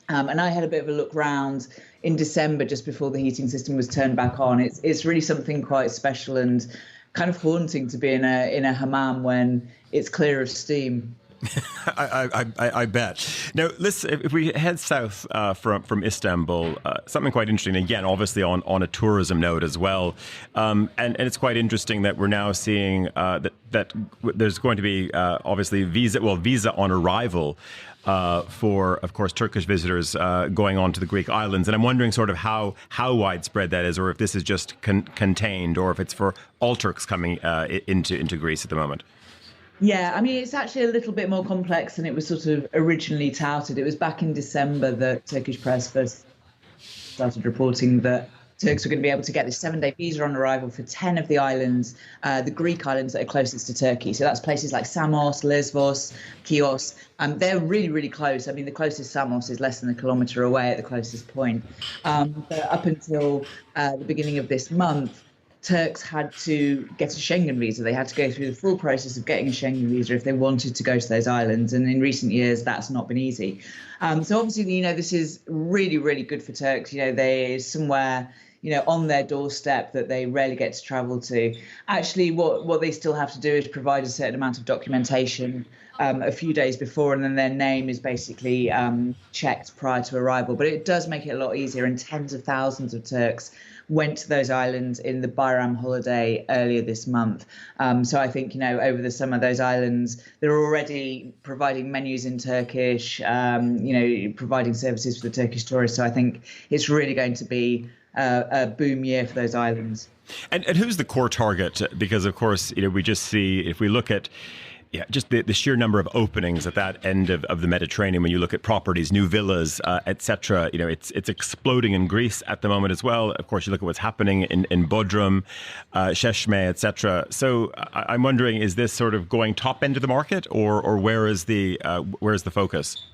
And I had a bit of a look round in December, just before the heating system was turned back on. It's really something quite special and kind of haunting to be in a hammam when it's clear of steam. I bet. Now, listen, if we head south from Istanbul, something quite interesting, again, obviously on a tourism note as well. And it's quite interesting that we're now seeing that there's going to be obviously visa on arrival for, of course, Turkish visitors going on to the Greek islands. And I'm wondering sort of how widespread that is, or if this is just contained, or if it's for all Turks coming into Greece at the moment. Yeah, I mean, it's actually a little bit more complex than it was sort of originally touted. It was back in December that Turkish press first started reporting that Turks were going to be able to get this 7-day visa on arrival for 10 of the islands, the Greek islands that are closest to Turkey. So that's places like Samos, Lesbos, Chios. They're really, really close. I mean, the closest Samos is less than a kilometre away at the closest point. But up until the beginning of this month, Turks had to get a Schengen visa. They had to go through the full process of getting a Schengen visa if they wanted to go to those islands. And in recent years, that's not been easy. So obviously, this is really, really good for Turks. They're somewhere, on their doorstep that they rarely get to travel to. Actually, what they still have to do is provide a certain amount of documentation a few days before, and then their name is basically checked prior to arrival. But it does make it a lot easier, and tens of thousands of Turks went to those islands in the Bayram holiday earlier this month. So I think, over the summer, those islands, they're already providing menus in Turkish, providing services for the Turkish tourists. So I think it's really going to be a boom year for those islands. And who's the core target? Because, of course, we just see, if we look at just the sheer number of openings at that end of the Mediterranean, when you look at properties, new villas, etc., it's exploding in Greece at the moment as well. Of course, you look at what's happening in Bodrum, Çeşme, etc. So I'm wondering, is this sort of going top end of the market, or where is the focus?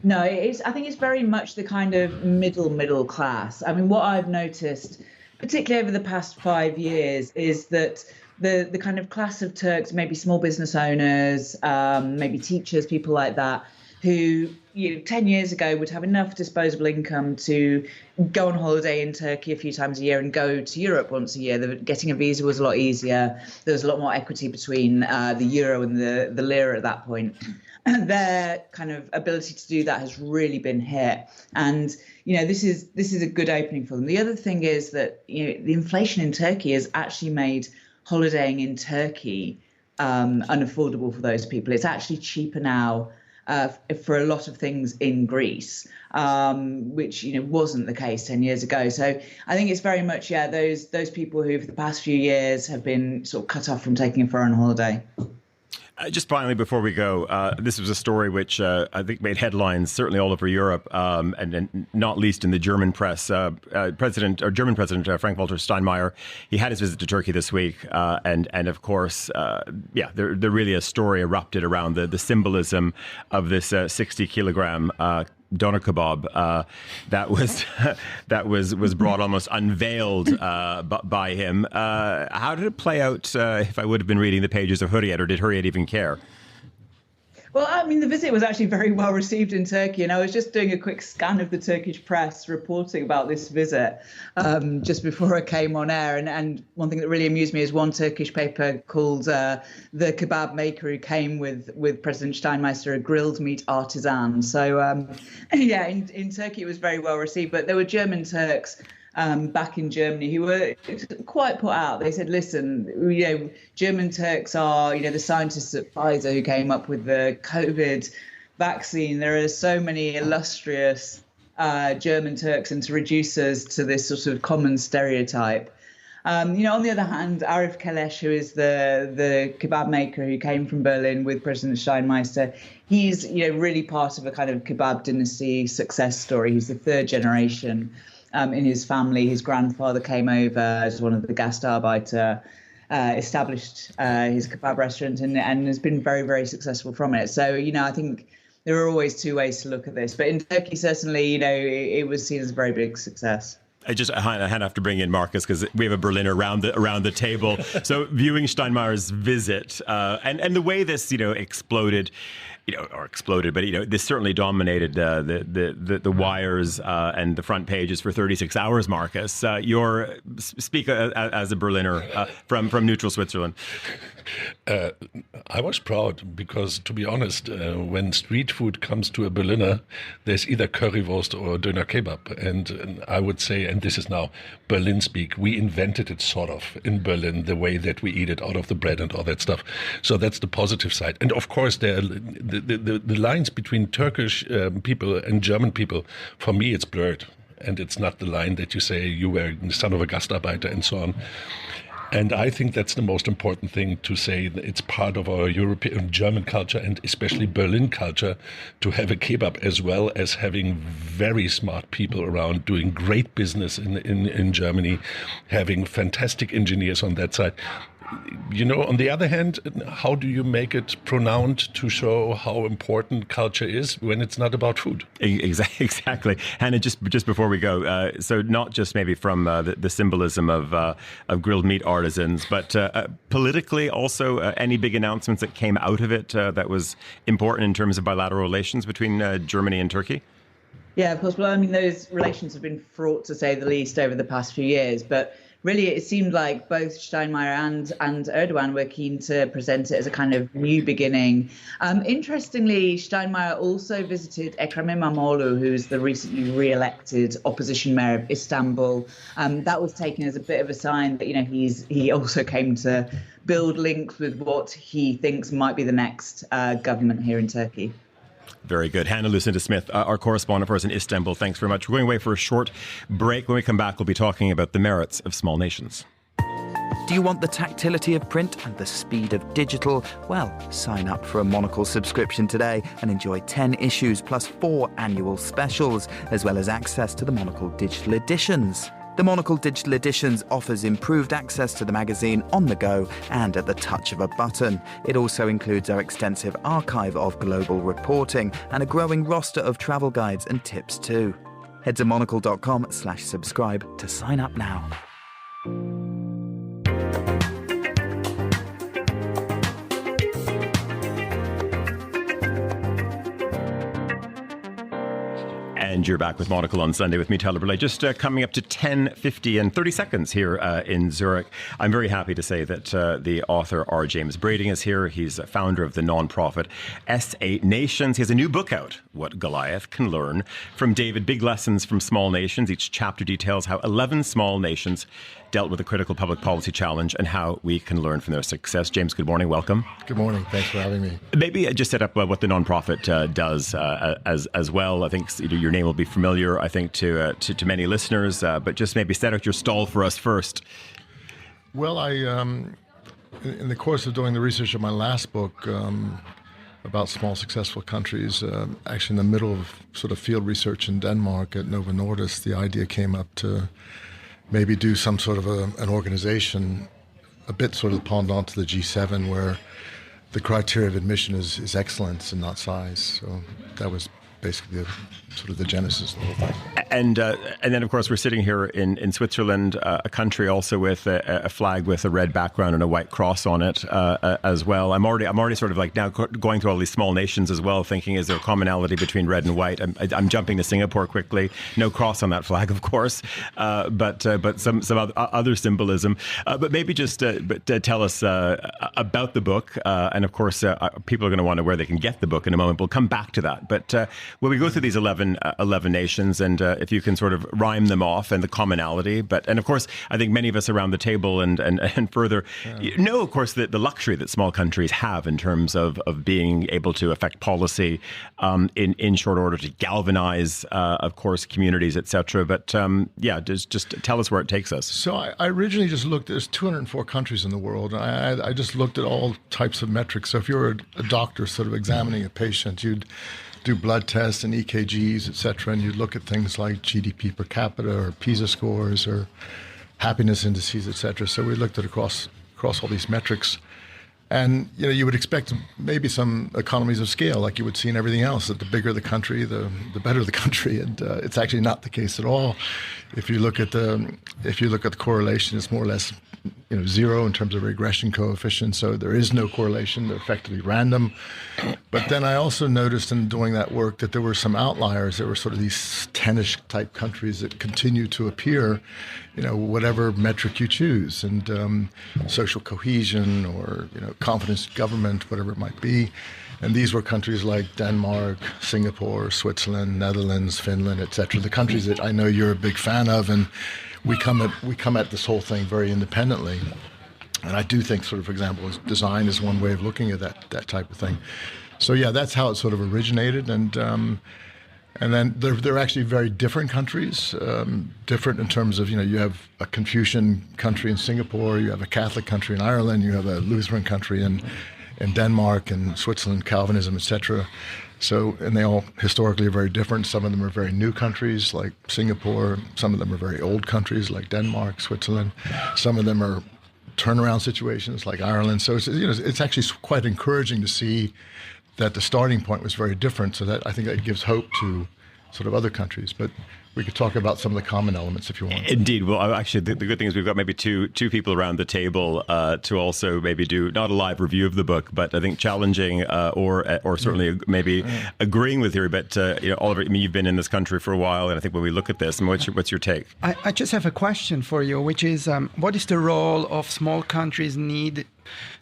No, I think it's very much the kind of middle class. I mean, what I've noticed, particularly over the past 5 years, is that the kind of class of Turks, maybe small business owners, maybe teachers, people like that, who 10 years ago would have enough disposable income to go on holiday in Turkey a few times a year and go to Europe once a year. Getting a visa was a lot easier. There was a lot more equity between the euro and the lira at that point. And their kind of ability to do that has really been hit. And, this is a good opening for them. The other thing is that, the inflation in Turkey has actually made holidaying in Turkey unaffordable for those people. It's actually cheaper now for a lot of things in Greece, which wasn't the case 10 years ago. So I think it's very much those people who for the past few years have been sort of cut off from taking a foreign holiday. Just finally, before we go, this was a story which I think made headlines certainly all over Europe, and not least in the German press. German President Frank-Walter Steinmeier, he had his visit to Turkey this week, and of course, there really a story erupted around the symbolism of this 60-kilogram doner kebab that was brought almost unveiled by him. How did it play out? If I would have been reading the pages of Hürriyet, or did Hürriyet even care? Well, I mean, the visit was actually very well received in Turkey, and I was just doing a quick scan of the Turkish press reporting about this visit just before I came on air. And one thing that really amused me is one Turkish paper called the kebab maker who came with President Steinmeier a grilled meat artisan. So, in Turkey it was very well received, but there were German Turks back in Germany who were quite put out. They said, listen, German Turks are, the scientists at Pfizer who came up with the COVID vaccine. There are so many illustrious German Turks, and to reduce us to this sort of common stereotype. On the other hand, Arif Keleş, who is the kebab maker who came from Berlin with President Steinmeier, he's, really part of a kind of kebab dynasty success story. He's the third generation in his family. His grandfather came over as one of the Gastarbeiter, established his kebab restaurant, and has been very, very successful from it. So, I think there are always two ways to look at this. But in Turkey, certainly, it was seen as a very big success. I have to bring in Marcus because we have a Berliner around the table. So viewing Steinmeier's visit and the way this exploded. But this certainly dominated the wires and the front pages for 36 hours. Marcus, speak as a Berliner from neutral Switzerland. I was proud because, to be honest, when street food comes to a Berliner, there's either currywurst or döner kebab, and I would say, and this is now Berlin speak, we invented it sort of in Berlin, the way that we eat it out of the bread and all that stuff. So that's the positive side, and of course the lines between Turkish people and German people, for me, it's blurred. And it's not the line that you say you were the son of a Gastarbeiter and so on. And I think that's the most important thing to say. That it's part of our European German culture and especially Berlin culture to have a kebab, as well as having very smart people around doing great business in Germany, having fantastic engineers on that side. On the other hand, how do you make it pronounced to show how important culture is when it's not about food? Exactly. Hannah, just before we go, so not just maybe from the symbolism of grilled meat artisans, but politically also any big announcements that came out of it that was important in terms of bilateral relations between Germany and Turkey? Yeah, of course. Well, I mean, those relations have been fraught, to say the least, over the past few years, but really, it seemed like both Steinmeier and Erdogan were keen to present it as a kind of new beginning. Interestingly, Steinmeier also visited Ekrem İmamoğlu, who's the recently re-elected opposition mayor of Istanbul. That was taken as a bit of a sign that he also came to build links with what he thinks might be the next government here in Turkey. Very good. Hannah Lucinda Smith, our correspondent for us in Istanbul. Thanks very much. We're going away for a short break. When we come back, we'll be talking about the merits of small nations. Do you want the tactility of print and the speed of digital? Well, sign up for a Monocle subscription today and enjoy 10 issues plus 4 annual specials, as well as access to the Monocle digital editions. The Monocle Digital Editions offers improved access to the magazine on the go and at the touch of a button. It also includes our extensive archive of global reporting and a growing roster of travel guides and tips too. Head to monocle.com/subscribe to sign up now. And you're back with Monocle on Sunday with me, Tyler Brûlé. Just coming up to 10:50 and 30 seconds here in Zürich. I'm very happy to say that the author R. James Breiding is here. He's a founder of the nonprofit S8 Nations. He has a new book out, What Goliath Can Learn, from David. Big lessons from small nations. Each chapter details how 11 small nations dealt with a critical public policy challenge and how we can learn from their success. James, good morning. Welcome. Good morning. Thanks for having me. Maybe just set up what the nonprofit does as well. I think your name will be familiar, I think, to many listeners, but just maybe set out your stall for us first. Well, I in the course of doing the research of my last book about small successful countries, actually in the middle of sort of field research in Denmark at Novo Nordisk, the idea came up to maybe do some sort of an organization, a bit sort of pendant to the G7, where the criteria of admission is excellence and not size. So that was basically sort of the genesis of the whole thing. And then, of course, we're sitting here in Switzerland, a country also with a flag with a red background and a white cross on it as well. I'm already sort of like now going through all these small nations as well, thinking, is there a commonality between red and white? I'm jumping to Singapore quickly. No cross on that flag, of course, but some other symbolism. But maybe just tell us about the book. And of course, people are going to want to know where they can get the book in a moment. We'll come back to that. But when we go through these 11 nations, and if you can sort of rhyme them off and the commonality, and of course, I think many of us around the table and further know, of course, the luxury that small countries have in terms of being able to affect policy in short order, to galvanize, of course, communities, etc. But just tell us where it takes us. So I originally just looked, there's 204 countries in the world, and I just looked at all types of metrics. So if you're a doctor sort of examining a patient, you'd do blood tests and EKGs, etc., and you look at things like GDP per capita or PISA scores or happiness indices, etc. So we looked at across all these metrics, And you would expect maybe some economies of scale, like you would see in everything else. That the bigger the country, the better the country, and it's actually not the case at all. If you look at the correlation, it's more or less zero in terms of regression coefficient. So there is no correlation; they're effectively random. But then I also noticed in doing that work that there were some outliers. There were sort of these 10-ish type countries that continue to appear, whatever metric you choose, and social cohesion or confidence in government, whatever it might be. And these were countries like Denmark, Singapore, Switzerland, Netherlands, Finland, etc. The countries that I know you're a big fan of, and we come at this whole thing very independently. And I do think, sort of, for example, design is one way of looking at that type of thing. So yeah, that's how it sort of originated, and then they're actually very different countries, different in terms of you have a Confucian country in Singapore, you have a Catholic country in Ireland, you have a Lutheran country in Denmark and Switzerland, Calvinism, etc. So, and they all historically are very different. Some of them are very new countries like Singapore. Some of them are very old countries like Denmark, Switzerland. Some of them are turnaround situations like Ireland. So it's actually quite encouraging to see that the starting point was very different. So that I think that gives hope to sort of other countries. But we could talk about some of the common elements if you want. Indeed. Well, actually, the good thing is we've got maybe two people around the table to also maybe do not a live review of the book, but I think challenging or certainly maybe agreeing with you. But Oliver, you've been in this country for a while, and I think when we look at this, what's your take? I just have a question for you, which is what is the role of small countries need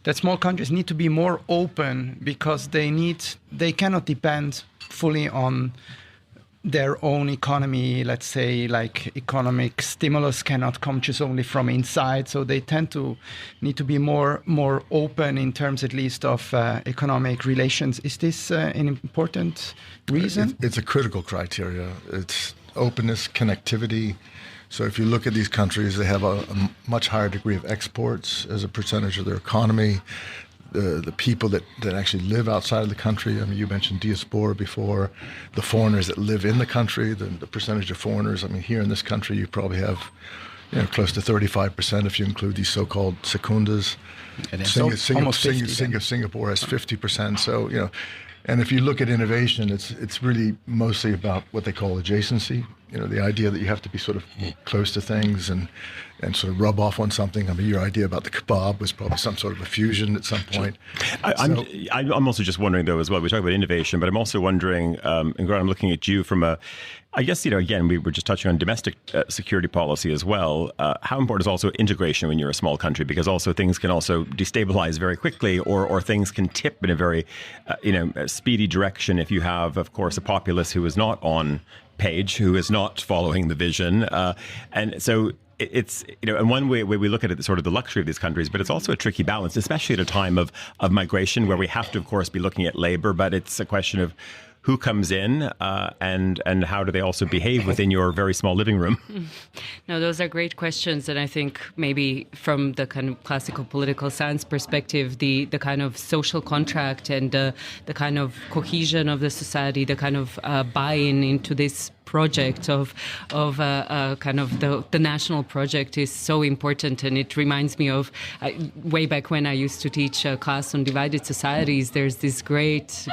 to be more open because they cannot depend fully on their own economy. Let's say, like, economic stimulus cannot come just only from inside, so they tend to need to be more open in terms, at least, of economic relations. Is this an important reason? It's a critical criteria. It's openness, connectivity. So if you look at these countries, they have a much higher degree of exports as a percentage of their economy. The people that actually live outside of the country. I mean, you mentioned diaspora before. The foreigners that live in the country, the percentage of foreigners. I mean, here in this country, you probably have close to 35% if you include these so-called secundas. And Singapore has 50%. So, and if you look at innovation, it's really mostly about what they call adjacency. The idea that you have to be sort of close to things and sort of rub off on something. I mean, your idea about the kebab was probably some sort of a fusion at some point. I'm also just wondering, though, as well, we talk about innovation, but I'm also wondering, and Grant, I'm looking at you from I guess, again, we were just touching on domestic security policy as well. How important is also integration when you're a small country? Because also things can also destabilize very quickly, or things can tip in a very, speedy direction if you have, of course, a populace who is not on page, who is not following the vision. And so it's, in one way we look at it, sort of the luxury of these countries, but it's also a tricky balance, especially at a time of migration where we have to, of course, be looking at labor, but it's a question of who comes in and how do they also behave within your very small living room? No, those are great questions. And I think maybe from the kind of classical political science perspective, the kind of social contract and the kind of cohesion of the society, the kind of buy-in into this project of kind of the national project is so important. And it reminds me of way back when I used to teach a class on divided societies. There's this great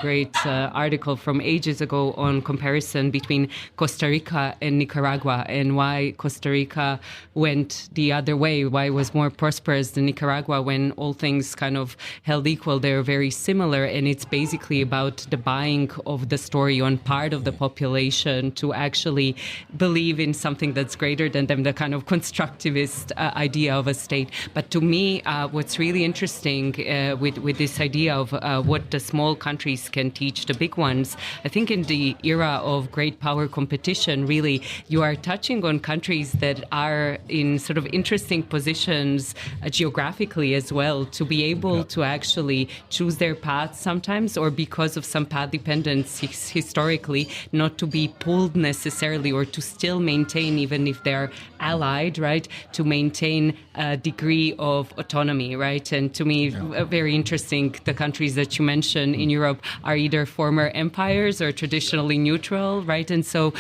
article from ages ago on comparison between Costa Rica and Nicaragua and why Costa Rica went the other way, why it was more prosperous than Nicaragua when all things kind of held equal. They're very similar, and it's basically about the buying of the story on part of the population to actually believe in something that's greater than them, the kind of constructivist idea of a state. But to me, what's really interesting with this idea of what the small countries can teach the big ones, I think in the era of great power competition, really, you are touching on countries that are in sort of interesting positions geographically as well, to be able to actually choose their paths sometimes, or because of some path dependence historically, not to be pulled necessarily necessarily, or to still maintain, even if they're allied, right, to maintain a degree of autonomy, right? And to me, very interesting, the countries that you mentioned in Europe are either former empires or traditionally neutral, right? And so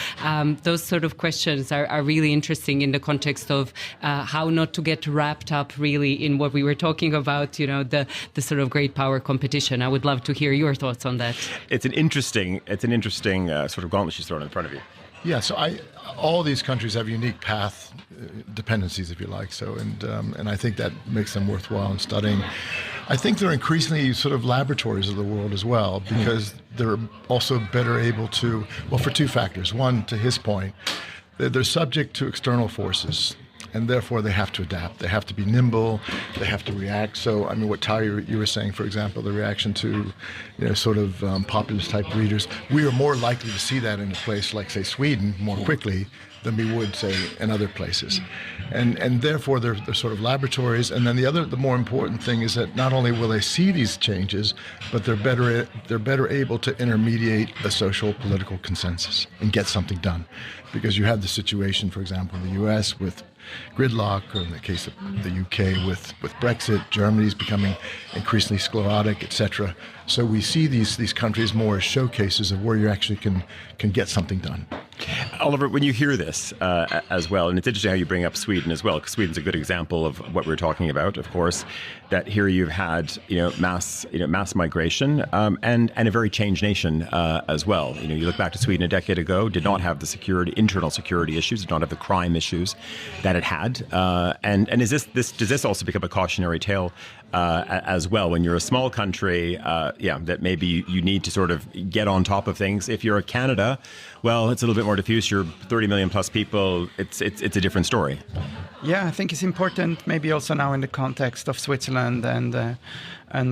those sort of questions are really interesting in the context of how not to get wrapped up really in what we were talking about, you know, the sort of great power competition. I would love to hear your thoughts on that. It's an interesting sort of gauntlet she's thrown in front of you. Yeah, so all these countries have unique path dependencies, if you like. So, and I think that makes them worthwhile in studying. I think they're increasingly sort of laboratories of the world as well, because they're also better able to, well, for two factors. One, to his point, they're subject to external forces, and therefore they have to adapt. They have to be nimble. They have to react. So, I mean, what Tyler, you were saying, for example, the reaction to, you know, sort of populist type readers, we are more likely to see that in a place like, say, Sweden more quickly than we would, say, in other places. And therefore they're sort of laboratories. And then the more important thing is that not only will they see these changes, but they're better able to intermediate a social political consensus and get something done. Because you have the situation, for example, in the US with gridlock, or in the case of the UK with Brexit, Germany's becoming increasingly sclerotic, etc. So we see these countries more as showcases of where you actually can get something done. Oliver, when you hear this as well, and it's interesting how you bring up Sweden as well, because Sweden's a good example of what we're talking about, of course, that here you've had mass migration and a very changed nation as well. You know, you look back to Sweden a decade ago, did not have the internal security issues, did not have the crime issues that it had, and does this also become a cautionary tale as well when you're a small country? That maybe you need to sort of get on top of things. If you're a Canada, well, it's a little bit more diffuse. You're 30 million plus people. It's a different story. Yeah, I think it's important, maybe also now in the context of Switzerland and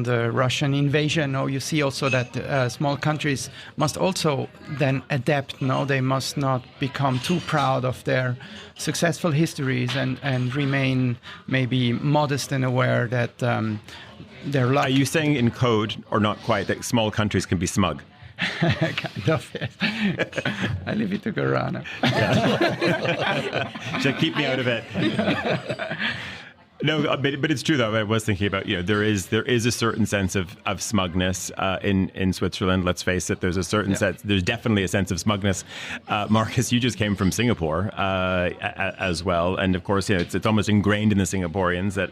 the Russian invasion. You see also that small countries must also then adapt. No, they must not become too proud of their successful histories and remain maybe modest and aware that they're lucky. Are you saying in code, or not quite, that small countries can be smug? Kind of, yes. I leave it to Gorana. Should keep me out of it. No, but it's true though. I was thinking about, there is a certain sense of smugness in Switzerland. Let's face it. There's a certain sense. There's definitely a sense of smugness. Marcus, you just came from Singapore as well, and of course, it's almost ingrained in the Singaporeans that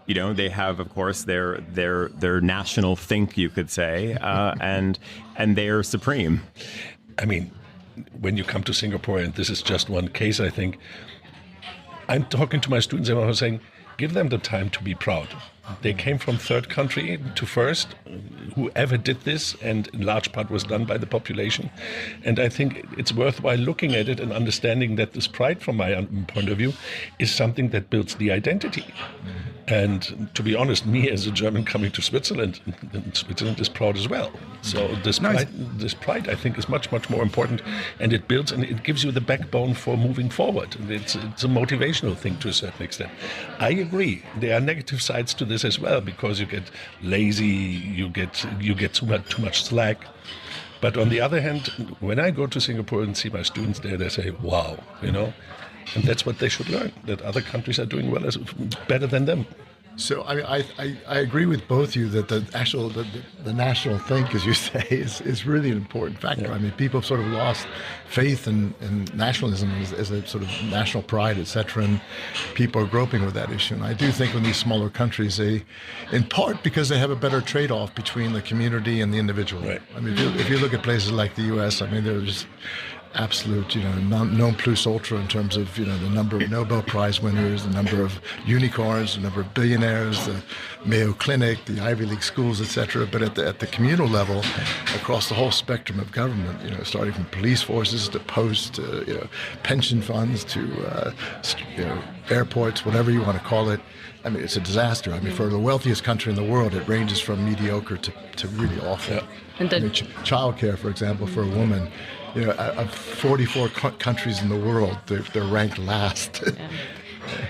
they have, of course, their national think, you could say, and they're supreme. I mean, when you come to Singapore, and this is just one case, I think, I'm talking to my students and I'm saying, give them the time to be proud. They came from third country to first. Whoever did this, and in large part was done by the population. And I think it's worthwhile looking at it and understanding that this pride, from my point of view, is something that builds the identity. And to be honest, me as a German coming to Switzerland is proud as well. So this pride, I think, is much, much more important, and it builds and it gives you the backbone for moving forward. It's a motivational thing to a certain extent. I agree. There are negative sides to this as well, because you get lazy, you get too much slack. But on the other hand, when I go to Singapore and see my students there, they say, "Wow," and that's what they should learn, that other countries are doing better than them. So I agree with both of you that the national think, as you say, is really an important factor. Yeah. I mean, people have sort of lost faith in nationalism as a sort of national pride, etc., and people are groping with that issue. And I do think in these smaller countries, in part because they have a better trade-off between the community and the individual. Right. I mean, if you look at places like the U.S., I mean, they're just absolute, non plus ultra in terms of, the number of Nobel Prize winners, the number of unicorns, the number of billionaires, the Mayo Clinic, the Ivy League schools, etc. But at the communal level, across the whole spectrum of government, starting from police forces to post, to, pension funds to, airports, whatever you want to call it. I mean, it's a disaster. I mean, for the wealthiest country in the world, it ranges from mediocre to really awful. Yeah. And childcare, for example, for a woman, of 44 countries in the world, they're ranked last. Yeah.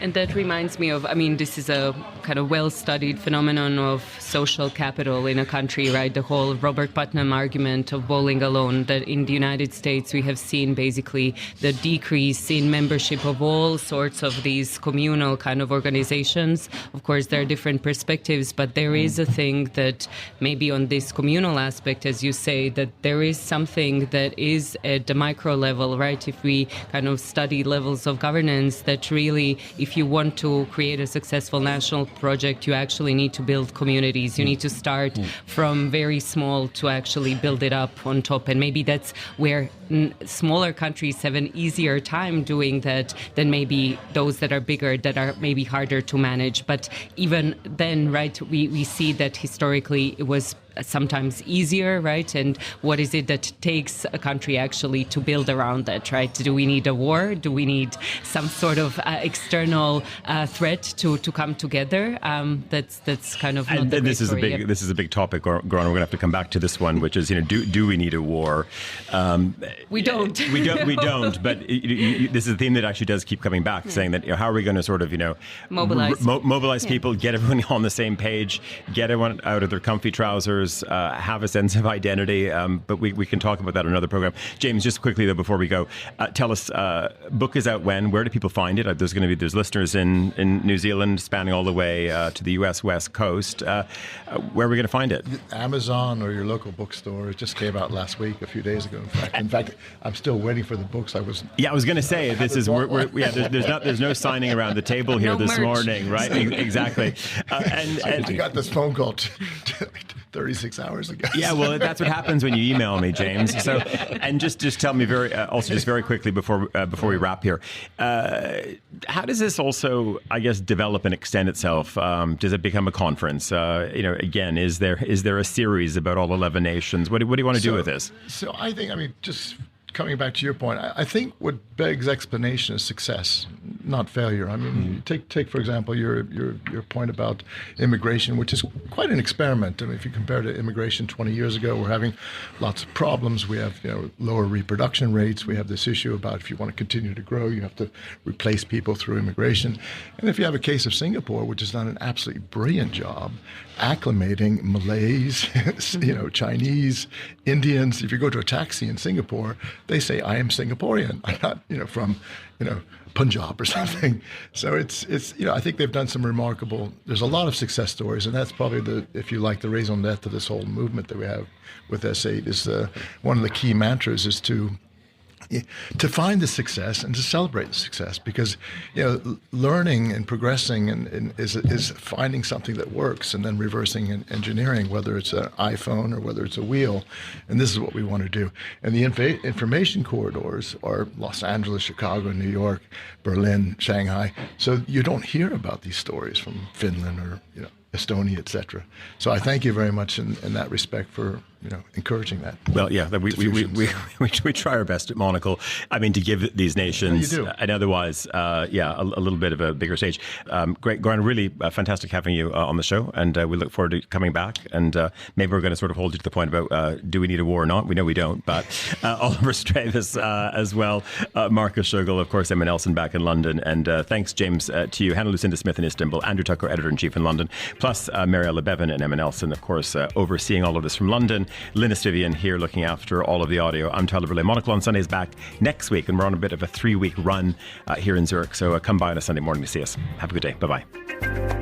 And that reminds me of, this is a kind of well-studied phenomenon of social capital in a country, right? The whole Robert Putnam argument of bowling alone, that in the United States we have seen basically the decrease in membership of all sorts of these communal kind of organizations. Of course, there are different perspectives, but there is a thing that maybe on this communal aspect, as you say, that there is something that is at the micro level, right? If we kind of study levels of governance, that really, if you want to create a successful national project, you actually need to build communities. You need to start from very small to actually build it up on top. And maybe that's where smaller countries have an easier time doing that than maybe those that are bigger, that are maybe harder to manage. But even then, right, we see that historically it was sometimes easier, right? And what is it that takes a country actually to build around that, right? Do we need a war? Do we need some sort of external threat to come together? That's kind of not the this is a big topic, Gorana. We're going to have to come back to this one, which is, do we need a war? We don't. We don't. But this is a theme that actually does keep coming back, saying that how are we going to sort of mobilize people, get everyone on the same page, get everyone out of their comfy trousers. Have a sense of identity, but we can talk about that on another program. James, just quickly though, before we go, tell us, book is out when? Where do people find it? There's listeners in New Zealand, spanning all the way to the U.S. West Coast. Where are we going to find it? Amazon or your local bookstore. It just came out last week, a few days ago. In fact, I'm still waiting for the books. I was going to say there's no signing around the table here this morning, right? Exactly. And I got this phone call 36 hours ago. Yeah, well, that's what happens when you email me, James. So, and just tell me very quickly before we wrap here, how does this also, I guess, develop and extend itself? Does it become a conference? Again, is there a series about all 11 nations? What do you want to do with this? So I think, just coming back to your point, I think what begs explanation is success, not failure. Take for example your point about immigration, which is quite an experiment. If you compare to immigration 20 years ago, we're having lots of problems. We have lower reproduction rates. We have this issue about if you want to continue to grow, you have to replace people through immigration. And if you have a case of Singapore, which has done an absolutely brilliant job acclimating Malays, Chinese, Indians. If you go to a taxi in Singapore, they say, "I am Singaporean. I'm not, from, Punjab or something." So it's I think they've done some remarkable. There's a lot of success stories, and that's probably the raison d'être of this whole movement that we have with S8. Is one of the key mantras is to find the success and to celebrate the success, because learning and progressing and is finding something that works and then reversing and engineering, whether it's an iPhone or whether it's a wheel, and this is what we want to do. And the information corridors are Los Angeles, Chicago, New York, Berlin, Shanghai. So you don't hear about these stories from Finland or Estonia, etc. So I thank you very much in that respect for encouraging that. Well, yeah, we try our best at Monocle. To give these nations and otherwise, a little bit of a bigger stage. Great, Gorana, really fantastic having you on the show, and we look forward to coming back. And maybe we're going to sort of hold you to the point about do we need a war or not? We know we don't, but Oliver Strijbis as well, Marcus Schögel, of course, Emma Nelson back in London, and thanks, James, to you, Hannah Lucinda Smith in Istanbul, Andrew Tucker, editor-in-chief in London, plus Mariella Bevan and Emma Nelson, of course, overseeing all of this from London. Linus Vivian here looking after all of the audio. I'm Tyler Brûlé. Monocle on Sunday is back next week, and we're on a bit of a 3-week run here in Zurich. So come by on a Sunday morning to see us. Have a good day. Bye-bye.